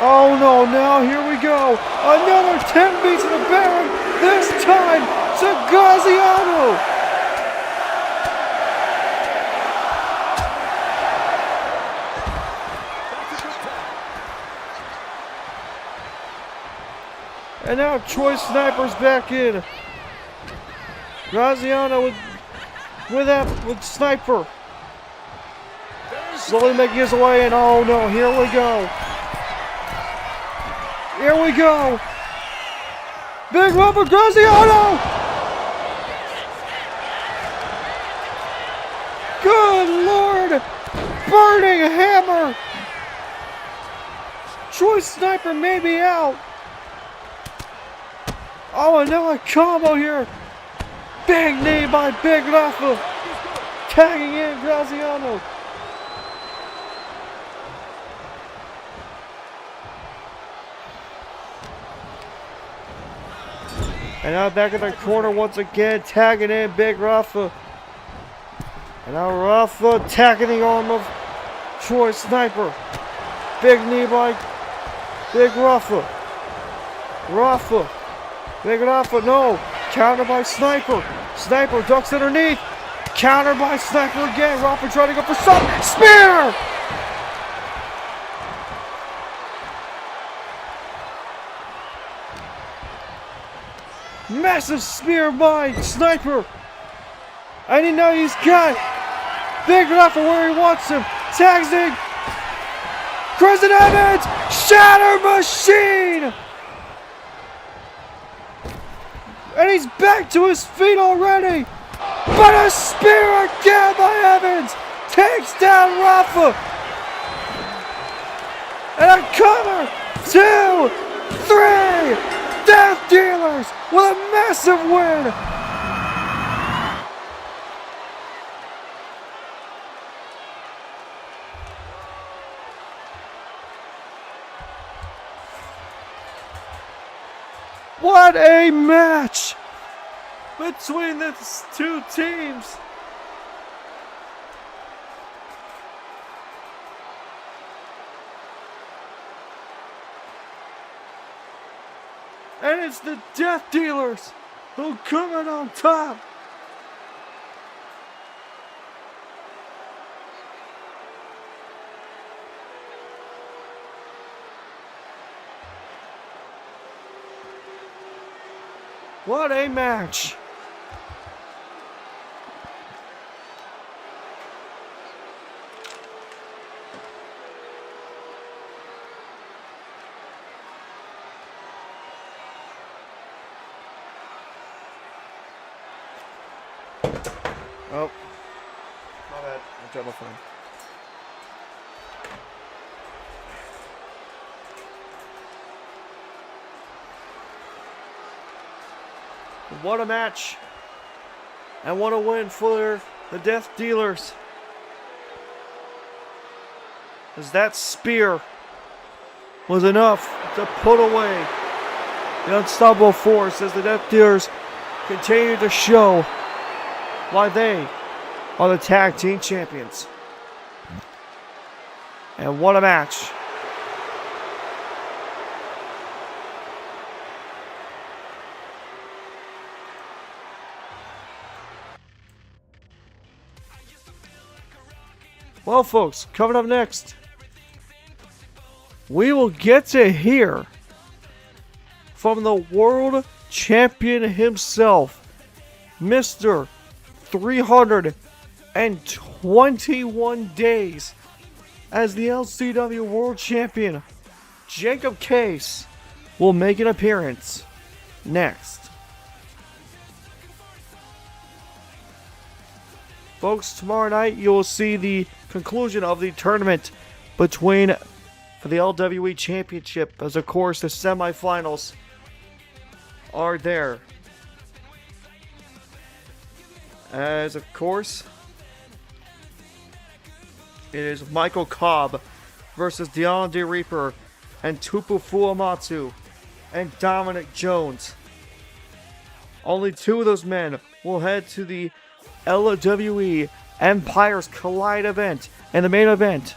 Oh no, now here we go. Another 10 beats in the Baron. This time to Graziano. And now Troy Sniper's back in. Graziano with Sniper. Slowly making his way in. Oh no, here we go. Here we go. Big run for Graziano. Good Lord. Burning hammer. Troy Sniper may be out. Oh, and now a combo here. Big knee by Big Rafa. Tagging in Graziano. And now back in the corner once again, tagging in Big Rafa. And now Rafa tagging the arm of Troy Sniper. Big knee by Big Rafa. Rafa. Big Rafa, no. Counter by Sniper. Sniper ducks underneath. Counter by Sniper again. Rafa trying to go for some spear. Massive spear by Sniper. And now he's got Big Rafa where he wants him. Tags in. Crimson Evans. Shatter Machine. And he's back to his feet already. But a spear again by Evans. Takes down Rafa. And a cover. 2, 3. Death Dealers with a massive win. What a match between these two teams. And it's the Death Dealers who come out on top. What a match. Oh, my bad. I dropped my phone. What a match. And what a win for the Death Dealers. As that spear was enough to put away the unstoppable force as the Death Dealers continue to show why they are the tag team champions. And what a match. Well, folks, coming up next, we will get to hear from the world champion himself, Mr. 321 days as the LCW World Champion. Jacob Case will make an appearance next. Folks, tomorrow night you will see the conclusion of the tournament for the LWE Championship, as of course the semifinals are there. As of course it is Michael Cobb versus DeAndre Reaper and Tupu Fuamatsu and Dominic Jones. Only two of those men will head to the LWE Empires Collide event and the main event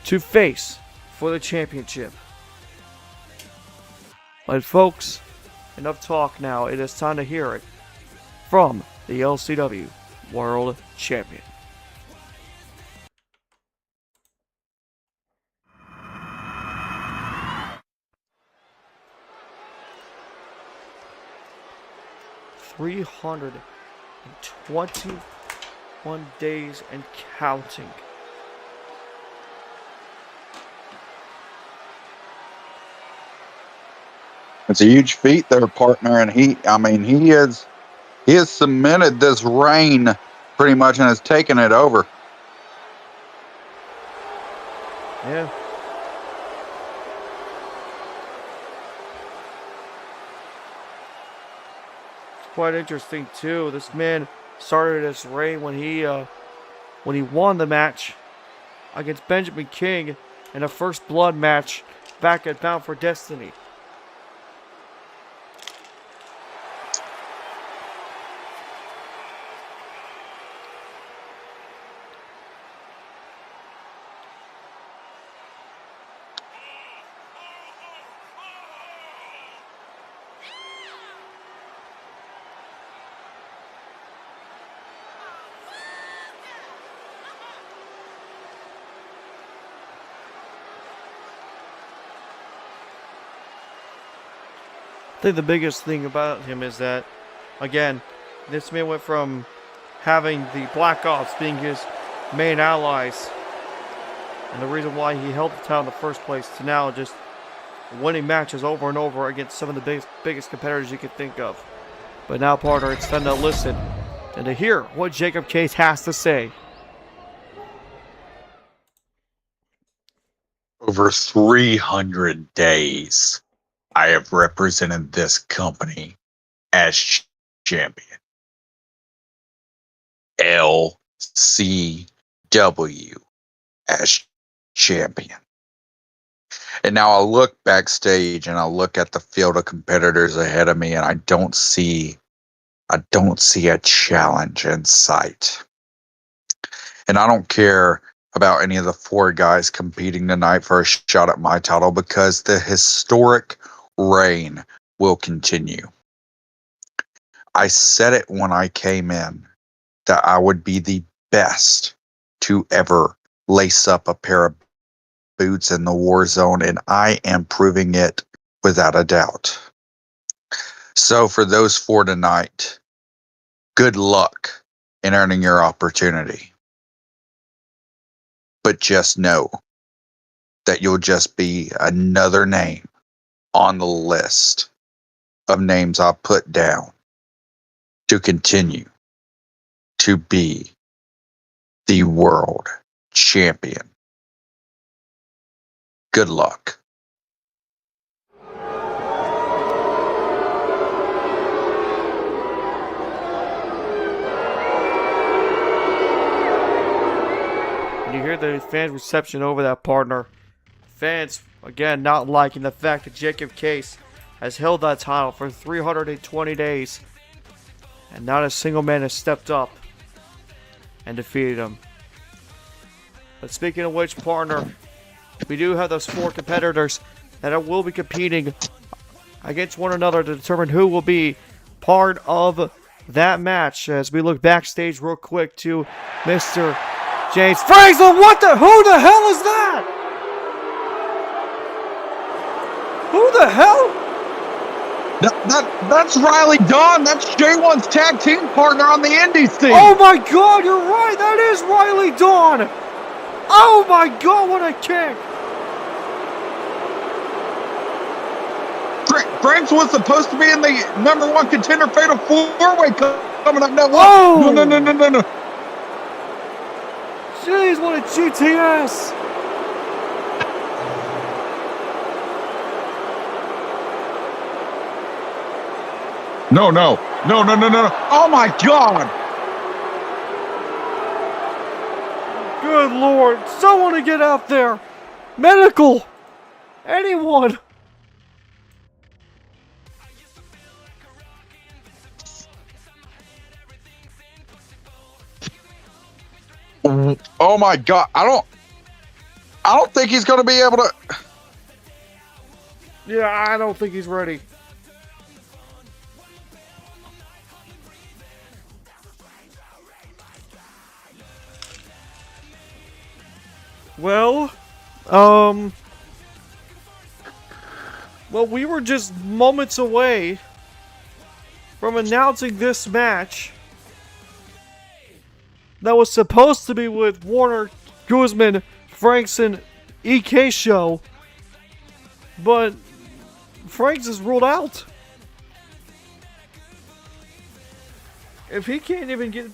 to face for the championship. But folks, enough talk now. It is time to hear it from the LCW World Champion. "321 days and counting." It's a huge feat there, partner, and he has cemented this reign pretty much and has taken it over. Yeah. It's quite interesting too. This man started his reign when he won the match against Benjamin King in a first blood match back at Bound for Destiny. I think the biggest thing about him is that, again, this man went from having the Black Ops being his main allies and the reason why he held the title in the first place to now just winning matches over and over against some of the biggest competitors you could think of. But now, partner, it's time to listen and to hear what Jacob Case has to say. Over 300 days, I have represented this company as champion. LCW as champion. And now I look backstage and I look at the field of competitors ahead of me, and I don't see a challenge in sight. And I don't care about any of the four guys competing tonight for a shot at my title, because the historic reign will continue. I said it when I came in that I would be the best to ever lace up a pair of boots in the war zone, and I am proving it without a doubt. So for those four tonight, good luck in earning your opportunity. But just know that you'll just be another name on the list of names I put down to continue to be the world champion. Good luck. You hear the fans' reception over that, partner. Fans, again, not liking the fact that Jacob Case has held that title for 320 days. And not a single man has stepped up and defeated him. But speaking of which, partner, we do have those 4 competitors that will be competing against one another to determine who will be part of that match. As we look backstage real quick to Mr. James Franklin, who the hell is that? Who the hell? That's Riley Dawn. That's J1's tag team partner on the Indies team. Oh my god, you're right. That is Riley Dawn. Oh my god, what a kick. Franks was supposed to be in the #1 contender fatal 4-way coming up now. Oh! No. Jeez, what a GTS. No. Oh my god. Good lord. Someone to get out there. Medical. Anyone. Oh my god. I don't think he's going to be able to. Yeah, I don't think he's ready. Well, we were just moments away from announcing this match that was supposed to be with Warner, Guzman, Frankson, EK show, but Franks is ruled out. If he can't even get,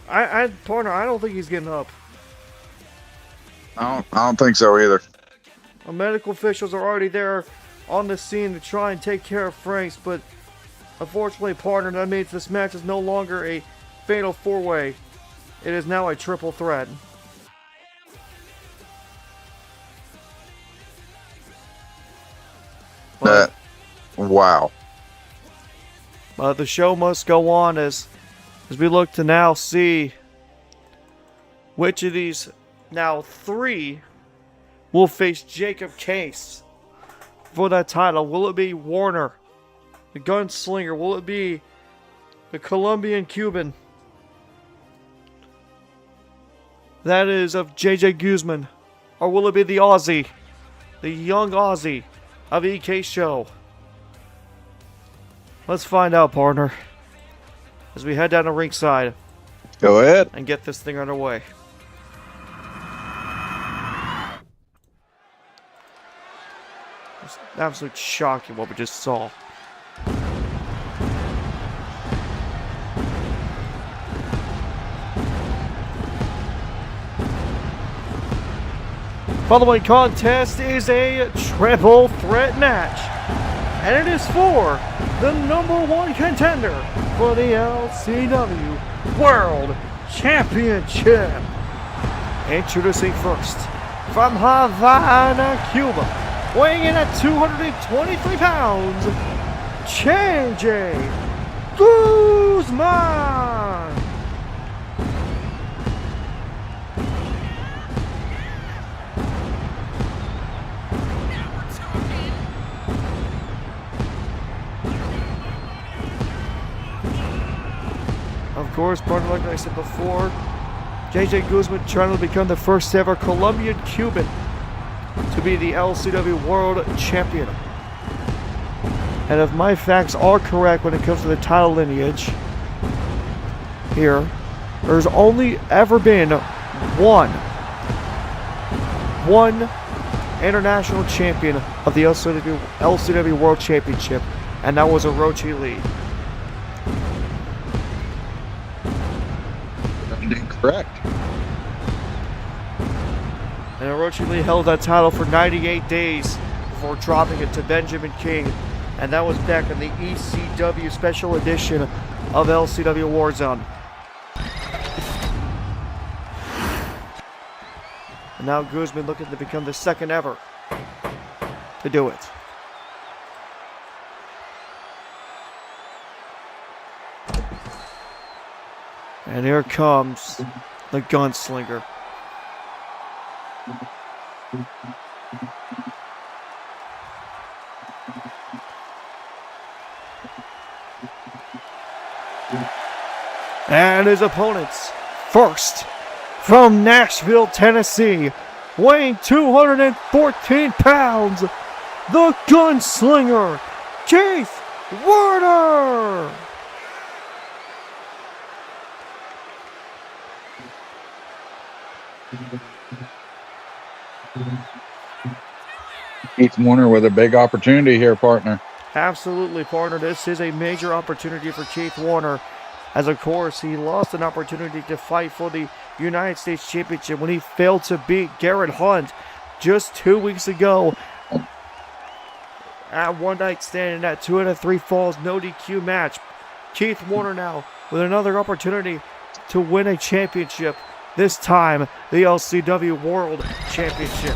partner, I don't think he's getting up. I don't think so either. Our medical officials are already there on the scene to try and take care of Franks, but unfortunately, partner, that means this match is no longer a fatal 4-way. It is now a triple threat. Wow. But the show must go on as we look to now see which of these now 3 will face Jacob Case for that title. Will it be Warner, the gunslinger? Will it be the Colombian Cuban? That is of JJ Guzman. Or will it be the Aussie, the young Aussie of EK show? Let's find out, partner, as we head down to ringside. Go ahead. And get this thing underway. It's absolutely shocking what we just saw. Following contest is a triple threat match, and it is for the #1 contender for the LCW World Championship. Introducing first, from Havana, Cuba, weighing in at 223 pounds, JJ Guzman. Of course, partner, like I said before, JJ Guzman trying to become the first ever Colombian Cuban to be the LCW World Champion. And if my facts are correct when it comes to the title lineage here, there's only ever been one international champion of the LCW World Championship, and that was Orochi Lee. Correct. And Orochi Lee held that title for 98 days before dropping it to Benjamin King. And that was back in the ECW Special Edition of LCW WarZone. And now Guzman looking to become the second ever to do it. And here comes the Gunslinger. And his opponents, first from Nashville, Tennessee, weighing 214 pounds, the Gunslinger, Keith Warner. Keith Warner with a big opportunity here, partner. Absolutely, partner. This is a major opportunity for Keith Warner, as of course he lost an opportunity to fight for the United States Championship when he failed to beat Garrett Hunt just 2 weeks ago at One Night Stand in that 2 out of 3 falls no DQ match. Keith Warner now with another opportunity to win a championship, this time the LCW World Championship.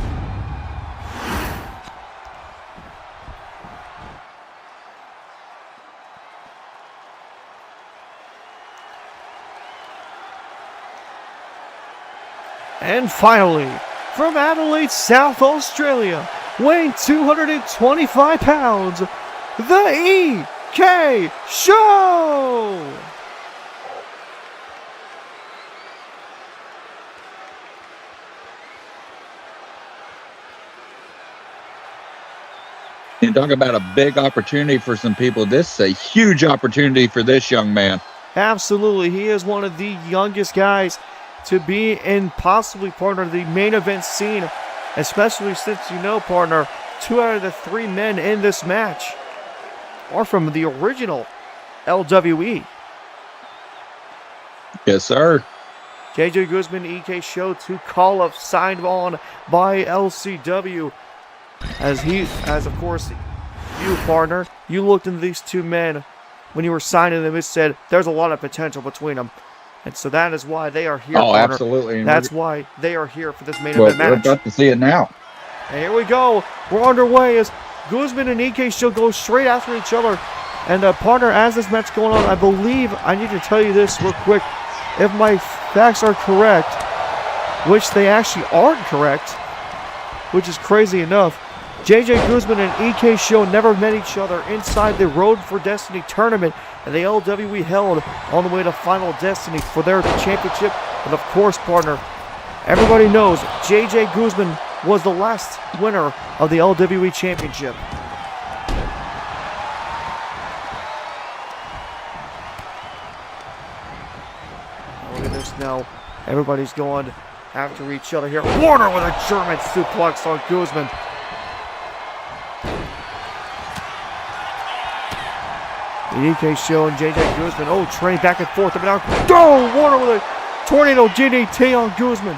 And finally, from Adelaide, South Australia, weighing 225 pounds, the EK Show! You talk about a big opportunity for some people. This is a huge opportunity for this young man. Absolutely, he is one of the youngest guys to be in possibly, partner, the main event scene, especially since, you know, partner, 2 out of the 3 men in this match are from the original LWE. Yes, sir. JJ Guzman, EK Show, 2 call-ups signed on by LCW. As of course, you, partner, you looked into these 2 men when you were signing them and said there's a lot of potential between them. And so that is why they are here. Oh, partner. Absolutely. That's why they are here for this main event match. We're about to see it now. And here we go. We're underway as Guzman and EK Show go straight after each other. And partner, as this match going on, I believe I need to tell you this real quick. If my facts are correct, which they actually aren't correct, which is crazy enough, JJ Guzman and EK Show never met each other inside the Road for Destiny tournament and the LWE held on the way to Final Destiny for their championship. And of course, partner, everybody knows JJ Guzman was the last winner of the LWE Championship. Look at this now. Everybody's going after each other here. Warner with a German suplex on Guzman. The EK Show and JJ Guzman. Oh, training back and forth. Up and down. Go! Warner with a tornado DDT on Guzman.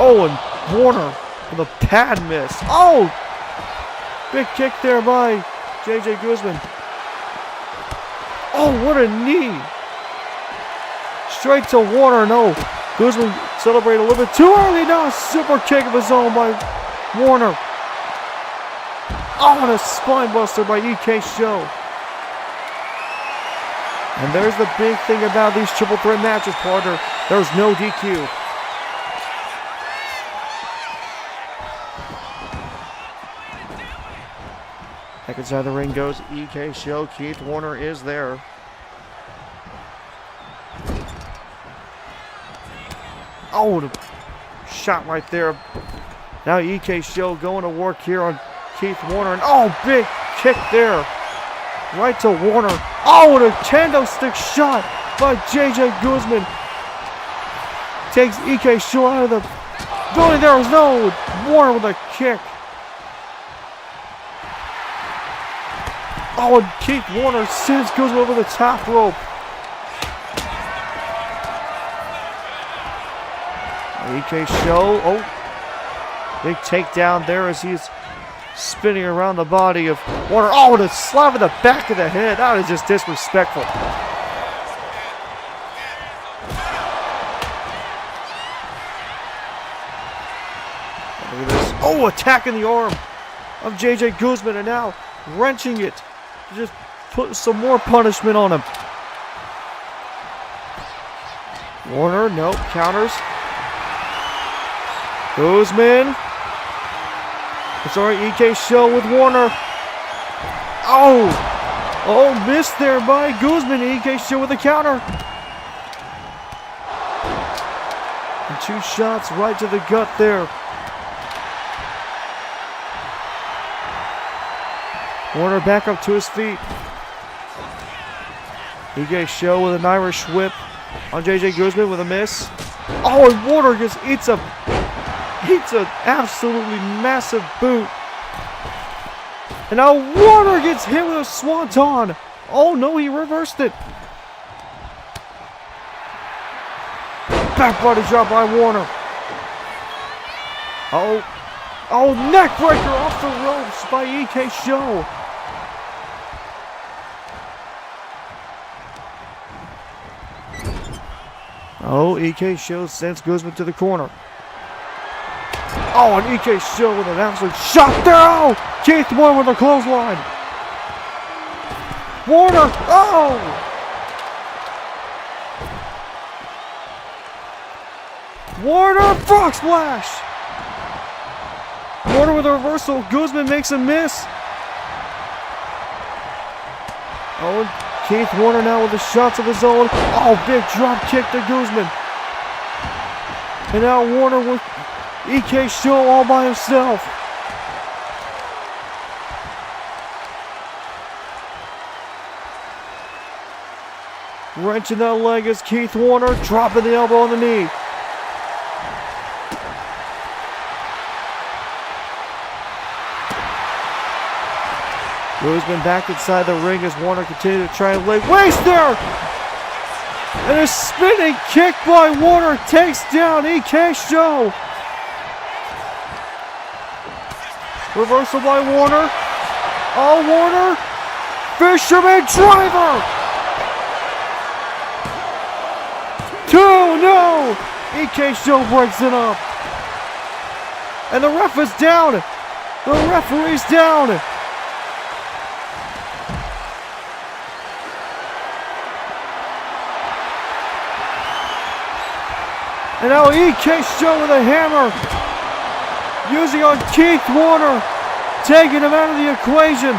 Oh, and Warner with a pad miss. Oh! Big kick there by JJ Guzman. Oh, what a knee. Straight to Warner. No. Guzman celebrated a little bit too early. Now a super kick of his own by Warner. Oh, and a spine buster by EK Show. And there's the big thing about these triple threat matches, partner. There's no DQ. Back inside the ring goes EK Show. Keith Warner is there. Oh, the shot right there. Now EK Show going to work here on Keith Warner. And oh, big kick there. Right to Warner. Oh, and a kendo stick shot by JJ Guzman. Takes EK Show out of the building. There was no Warner with a kick. Oh, and Keith Warner sends Guzman over the top rope. EK Show. Oh, big takedown there as he's spinning around the body of Warner. Oh, and a slap in the back of the head. That is just disrespectful. Look at this. Oh, attacking the arm of JJ Guzman, and now wrenching it. Just put some more punishment on him. Warner, nope, counters. Guzman. Sorry, EK Show with Warner. Oh, missed there by Guzman. EK Show with a counter. And 2 shots right to the gut there. Warner back up to his feet. EK Show with an Irish whip on JJ Guzman with a miss. Oh, and Warner just eats an absolutely massive boot. And now Warner gets hit with a swanton. Oh no, he reversed it. Back body drop by Warner. Oh, neck breaker off the ropes by EK Show. Oh, EK Show sends Guzman to the corner. Oh, and EK Show with an absolute shot there. Oh, Keith Warner with a clothesline. Warner, oh! Warner, frog splash. Warner with a reversal. Guzman makes a miss. Oh, and Keith Warner now with the shots of his own. Oh, big drop kick to Guzman. And now Warner with EK Show all by himself. Wrenching that leg as Keith Warner dropping the elbow on the knee. Guzman back inside the ring as Warner continues to try and lay waste there. And a spinning kick by Warner takes down EK Show. Reversal by Warner. Oh, Warner. Fisherman driver. 2, no. EK Show breaks it up. And the ref is down. The referee's down. And now EK Show with a hammer. Using on Keith Warner. Taking him out of the equation.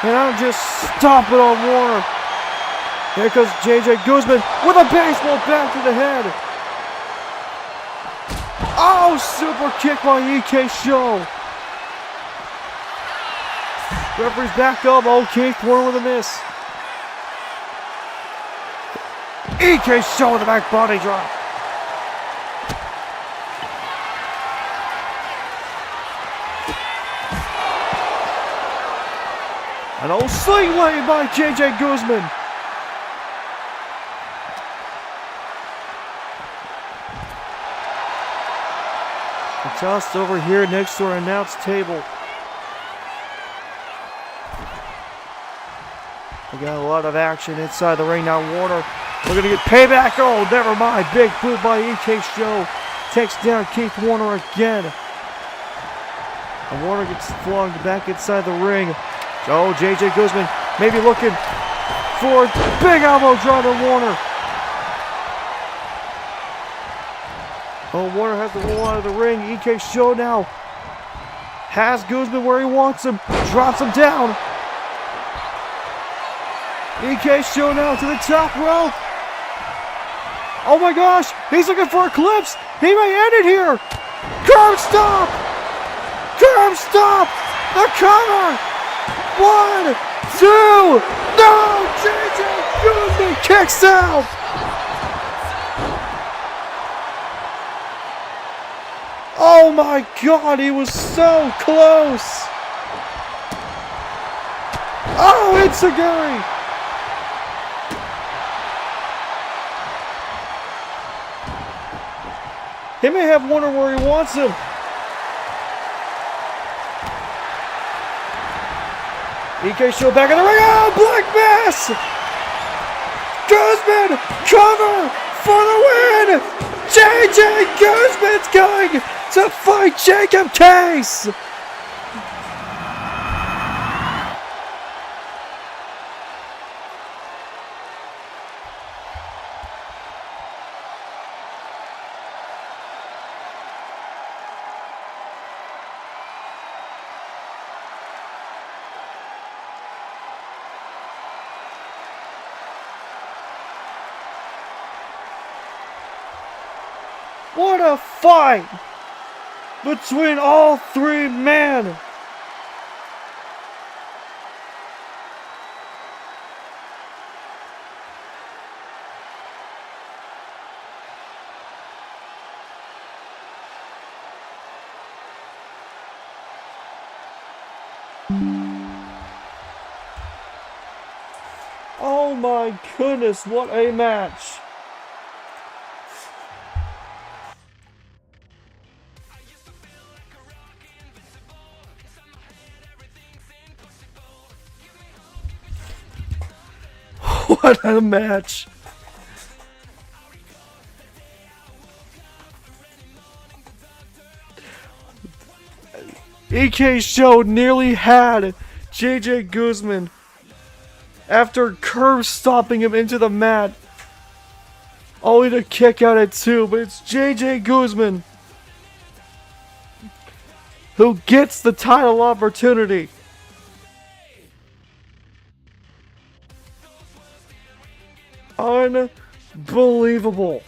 And now just stop it on Warner. Here comes JJ Guzman with a baseball bat to the head. Oh, super kick by EK Show. Referee's back up. Oh, Keith Warner with a miss. EK Show with the back body drop. An old sling blade by JJ Guzman. And tossed over here next to our announce table. We got a lot of action inside the ring now. Warner, we're going to get payback. Oh, never mind. Big boot by EK Show. Takes down Keith Warner again. And Warner gets flung back inside the ring. Oh, JJ Guzman maybe looking for big elbow drop to Warner. Oh, Warner has to roll out of the ring. EK Show now has Guzman where he wants him. Drops him down. EK Show now to the top rope. Oh my gosh, he's looking for Eclipse. He may end it here. Curb stop. Curb stop. The cover. 1, 2. No, JJ Guzman kicks out. Oh my God, he was so close. Oh, it's Gary. He may have Warner where he wants him. EK Show back in the ring. Oh, Black Mass! Guzman, cover for the win! JJ Guzman's going to fight Jacob Case! What a fight between all three men. Oh my goodness, what a match. What a match. EK Show nearly had JJ Guzman after curb stomping him into the mat. Only to kick out at 2, but it's JJ Guzman who gets the title opportunity. Unbelievable.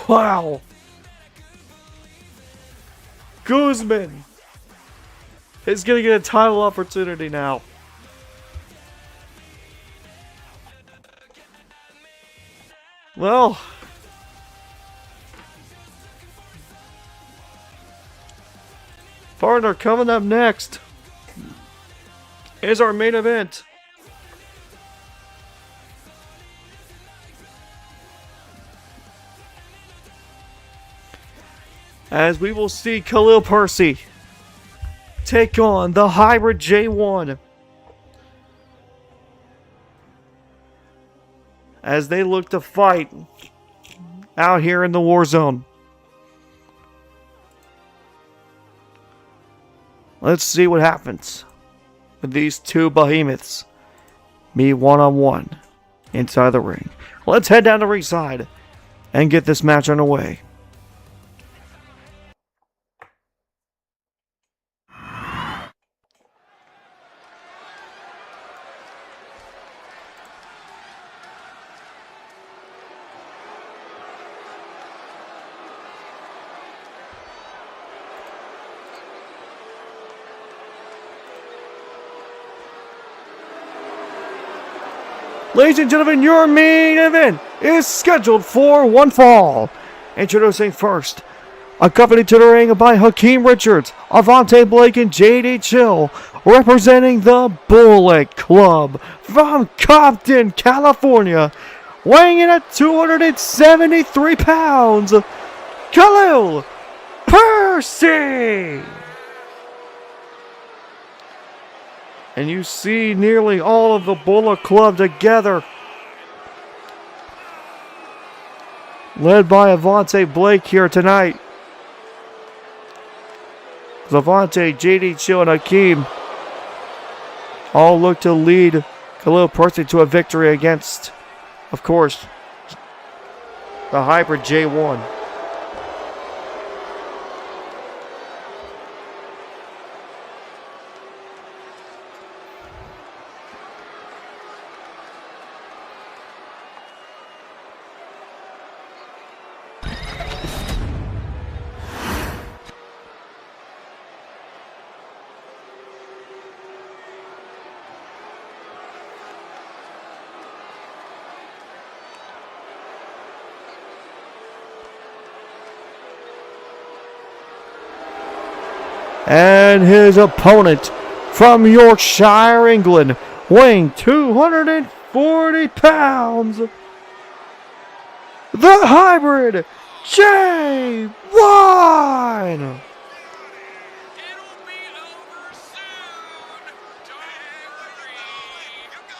Wow. Guzman is going to get a title opportunity now. Well, partner, coming up next is our main event. As we will see Khalil Percy take on the Hybrid J1 as they look to fight out here in the war zone. Let's see what happens with these two behemoths meet one-on-one inside the ring. Let's head down to ringside and get this match underway. Ladies and gentlemen, your main event is scheduled for one fall. Introducing first, accompanied to the ring by Hakeem Richards, Avante Blake, and JD Chill, representing the Bullet Club from Compton, California, weighing in at 273 pounds, Khalil Percy. And you see nearly all of the Bullet Club together. Led by Avante Blake here tonight. Avante, JD Chill, and Hakeem all look to lead Khalil Percy to a victory against, of course, the Hybrid J1. And his opponent from Yorkshire, England, weighing 240 pounds, the hybrid J1. It'll be over soon. Don't worry. You're going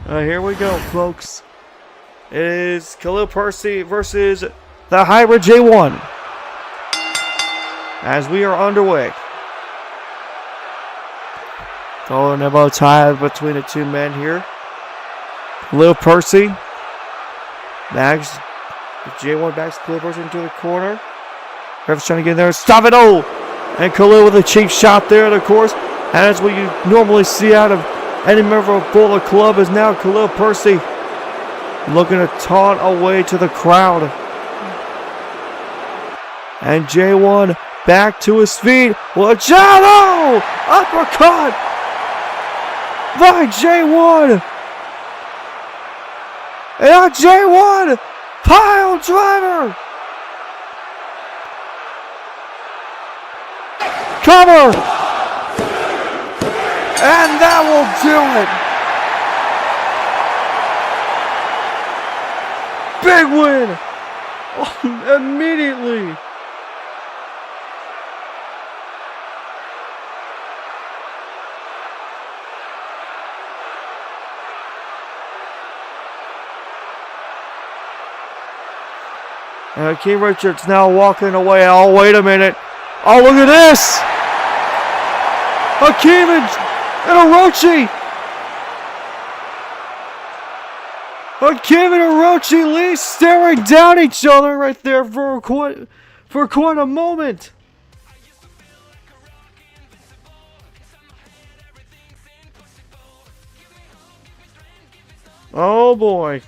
nowhere. Here we go, folks. It is Khalil Percy versus the hybrid J1. As we are underway. Throwing elbow tie between the two men here. Khalil Percy. Bags. J1 backs Khalil Percy into the corner. Ref's trying to get in there. Stop it! Oh! And Khalil with a cheap shot there, and of course. And that's what you normally see out of any member of Bullet Club. Is now Khalil Percy looking to taunt away to the crowd. And J1 back to his feet. Watch out! Oh! Uppercut by J1. And J1 pile driver. Cover. And that will do it. Big win. Oh, immediately. And King Richards now walking away. Oh, wait a minute. Oh, look at this. Hakeem and Orochi. Hakeem and Orochi Lee staring down each other right there for quite a moment. Oh boy.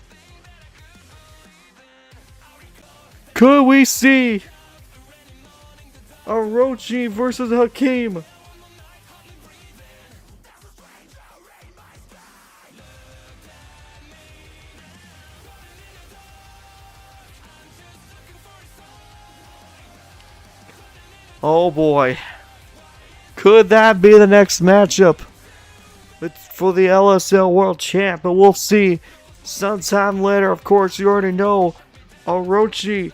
Could we see Orochi versus Hakeem? Oh boy. Could that be the next matchup for the LSL World Champ? But we'll see sometime later. Of course, you already know Orochi.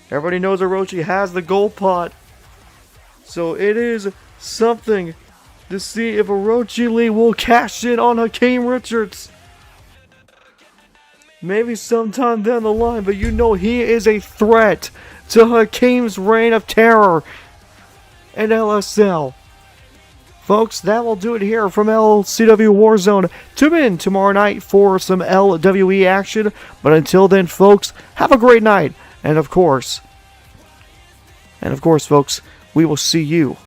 Everybody knows Orochi has the gold pot. So it is something to see if Orochi Lee will cash in on Hakeem Richards. Maybe sometime down the line, but you know he is a threat to Hakeem's reign of terror in LSL. Folks, that will do it here from LCW WarZone. Tune in tomorrow night for some LWE action. But until then, folks, have a great night. And of course, folks, we will see you